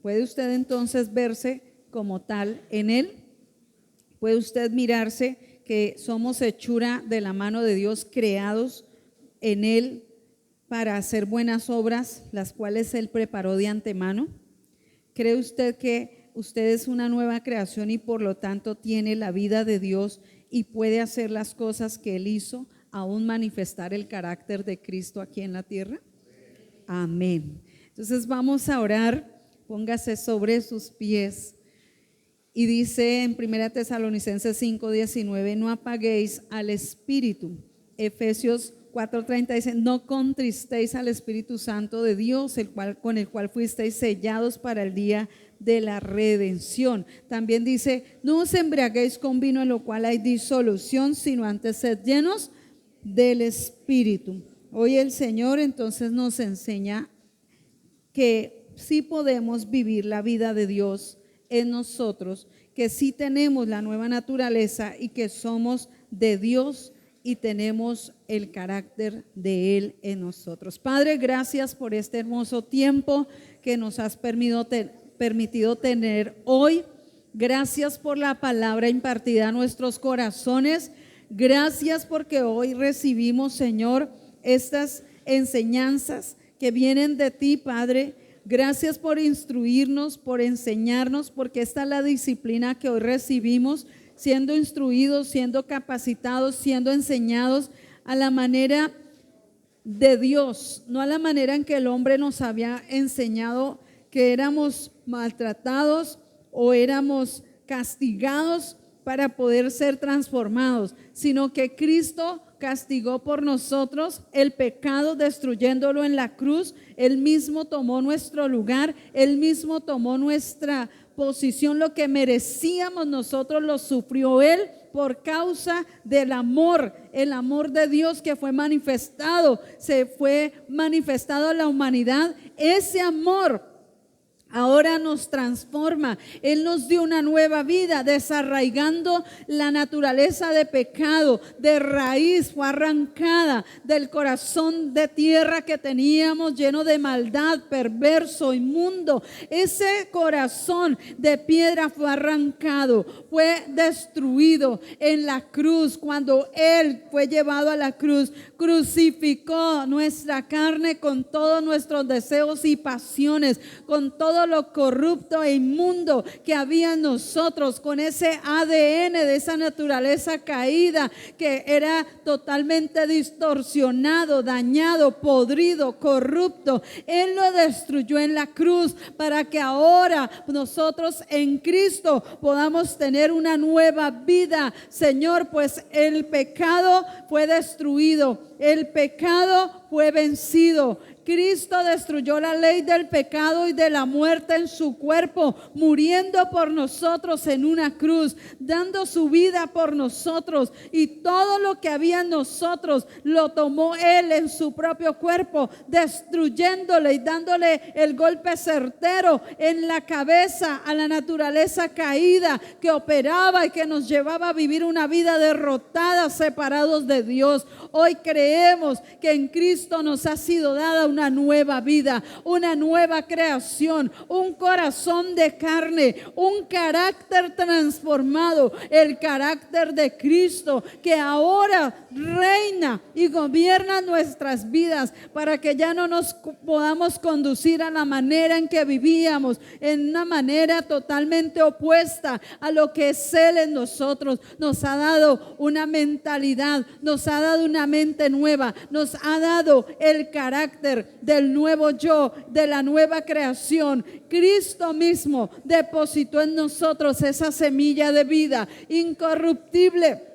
¿Puede usted entonces verse como tal en Él? ¿Puede usted mirarse que somos hechura de la mano de Dios, creados en Él para hacer buenas obras, las cuales Él preparó de antemano? ¿Cree usted que usted es una nueva creación y por lo tanto tiene la vida de Dios y puede hacer las cosas que Él hizo, aún manifestar el carácter de Cristo aquí en la tierra? Amén. Entonces vamos a orar. Póngase sobre sus pies. Y dice en 1 Tesalonicenses 5:19: no apaguéis al Espíritu. Efesios 4:30 dice: no contristéis al Espíritu Santo de Dios, con el cual fuisteis sellados para el día de la redención. También dice: no os embriaguéis con vino, en lo cual hay disolución, sino antes sed llenos del Espíritu. Hoy el Señor entonces nos enseña que sí podemos vivir la vida de Dios en nosotros, que sí tenemos la nueva naturaleza y que somos de Dios y tenemos el carácter de Él en nosotros. Padre, gracias por este hermoso tiempo que nos has permitido tener hoy. Gracias por la palabra impartida a nuestros corazones. Gracias porque hoy recibimos, Señor, estas enseñanzas que vienen de ti, Padre. Gracias por instruirnos, por enseñarnos, porque esta es la disciplina que hoy recibimos, siendo instruidos, siendo capacitados, siendo enseñados a la manera de Dios, no a la manera en que el hombre nos había enseñado, que éramos maltratados o éramos castigados para poder ser transformados, sino que Cristo castigó por nosotros el pecado, destruyéndolo en la cruz. Él mismo tomó nuestro lugar, Él mismo tomó nuestra posición. Lo que merecíamos nosotros lo sufrió Él por causa del amor, el amor de Dios que fue manifestado, se fue manifestado a la humanidad. Ese amor ahora nos transforma. Él nos dio una nueva vida, desarraigando la naturaleza de pecado. De raíz fue arrancada del corazón de tierra que teníamos, lleno de maldad, perverso, inmundo. Ese corazón de piedra fue arrancado, fue destruido en la cruz. Cuando Él fue llevado a la cruz, crucificó nuestra carne con todos nuestros deseos y pasiones, con todo lo corrupto e inmundo que había en nosotros, con ese ADN de esa naturaleza caída que era totalmente distorsionado, dañado, podrido, corrupto. Él lo destruyó en la cruz para que ahora nosotros en Cristo podamos tener una nueva vida, Señor, pues el pecado fue destruido, el pecado fue vencido. Cristo destruyó la ley del pecado y de la muerte en su cuerpo, muriendo por nosotros en una cruz, dando su vida por nosotros, y todo lo que había en nosotros lo tomó Él en su propio cuerpo, destruyéndole y dándole el golpe certero en la cabeza a la naturaleza caída que operaba y que nos llevaba a vivir una vida derrotada, separados de Dios. Hoy creemos que en Cristo nos ha sido dada una nueva vida, una nueva creación, un corazón de carne, un carácter transformado, el carácter de Cristo que ahora reina y gobierna nuestras vidas, para que ya no nos podamos conducir a la manera en que vivíamos, en una manera totalmente opuesta a lo que es Él en nosotros. Nos ha dado una mentalidad, nos ha dado una mente nueva, nos ha dado el carácter del nuevo yo, de la nueva creación. Cristo mismo depositó en nosotros esa semilla de vida incorruptible,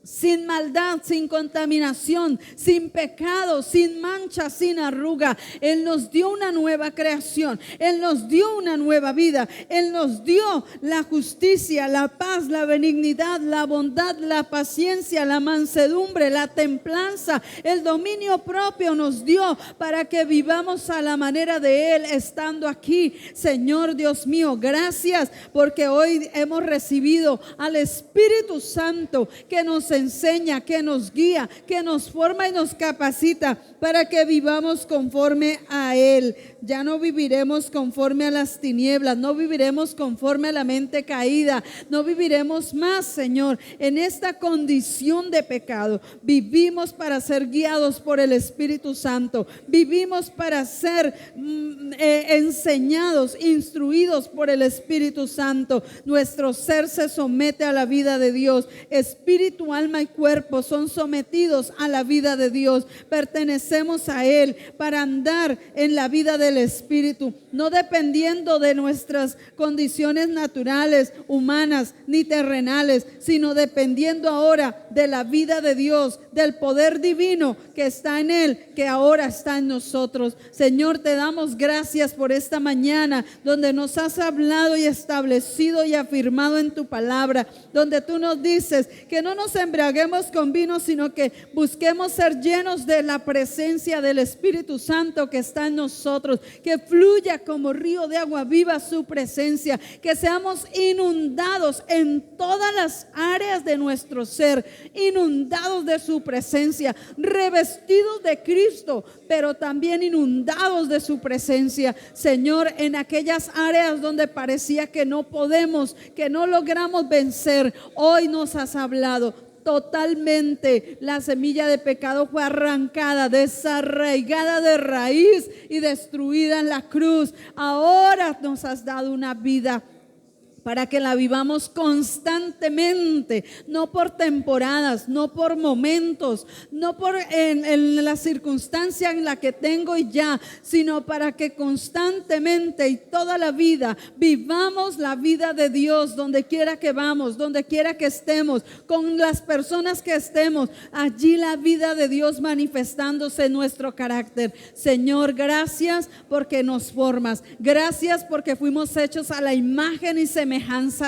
sin maldad, sin contaminación, sin pecado, sin mancha, sin arruga. Él nos dio una nueva creación, Él nos dio una nueva vida, Él nos dio la justicia, la paz, la benignidad, la bondad, la paciencia, la mansedumbre, la templanza, el dominio propio nos dio para que vivamos a la manera de Él estando aquí. Señor Dios mío, gracias porque hoy hemos recibido al Espíritu Santo que nos enseña, que nos guía, que nos forma y nos capacita para que vivamos conforme a Él. Ya no viviremos conforme a las tinieblas, no viviremos conforme a la mente caída, no viviremos más, Señor, en esta condición de pecado. Vivimos para ser guiados por el Espíritu Santo, vivimos para ser enseñados, instruidos por el Espíritu Santo. Nuestro ser se somete a la vida de Dios, espíritu, alma y cuerpo son sometidos a la vida de Dios. Pertenecemos a Él para andar en la vida del Espíritu, no dependiendo de nuestras condiciones naturales, humanas ni terrenales, sino dependiendo ahora de la vida de Dios, del poder divino que está en Él, que ahora está en nosotros. Señor, te damos gracias por esta mañana donde nos has hablado y establecido y afirmado en tu palabra, donde tú nos dices que no nos enviarás embriaguemos con vino, sino que busquemos ser llenos de la presencia del Espíritu Santo que está en nosotros, que fluya como río de agua viva su presencia, que seamos inundados en todas las áreas de nuestro ser, inundados de su presencia, revestidos de Cristo, pero también inundados de su presencia. Señor, en aquellas áreas donde parecía que no podemos, que no logramos vencer, hoy nos has hablado. Totalmente la semilla de pecado fue arrancada, desarraigada de raíz y destruida en la cruz. Ahora nos has dado una vida para que la vivamos constantemente, no por temporadas, no por momentos, no por en la circunstancia en la que tengo y ya, sino para que constantemente y toda la vida vivamos la vida de Dios donde quiera que vamos, donde quiera que estemos, con las personas que estemos, allí la vida de Dios manifestándose en nuestro carácter. Señor, gracias porque nos formas, gracias porque fuimos hechos a la imagen y semejanza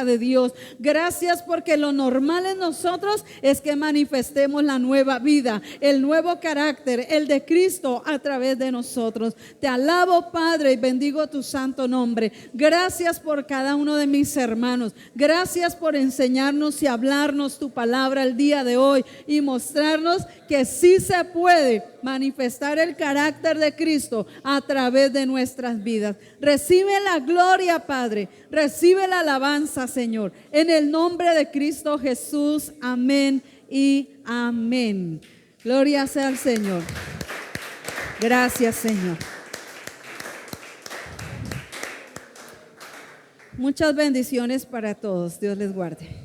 de Dios. Gracias porque lo normal en nosotros es que manifestemos la nueva vida, el nuevo carácter, el de Cristo a través de nosotros. Te alabo, Padre, y bendigo tu santo nombre. Gracias por cada uno de mis hermanos. Gracias por enseñarnos y hablarnos tu palabra el día de hoy y mostrarnos que sí se puede manifestar el carácter de Cristo a través de nuestras vidas. Recibe la gloria, Padre. Recibe la alabanza, Señor. En el nombre de Cristo Jesús. Amén y amén. Gloria sea al Señor. Gracias, Señor. Muchas bendiciones para todos. Dios les guarde.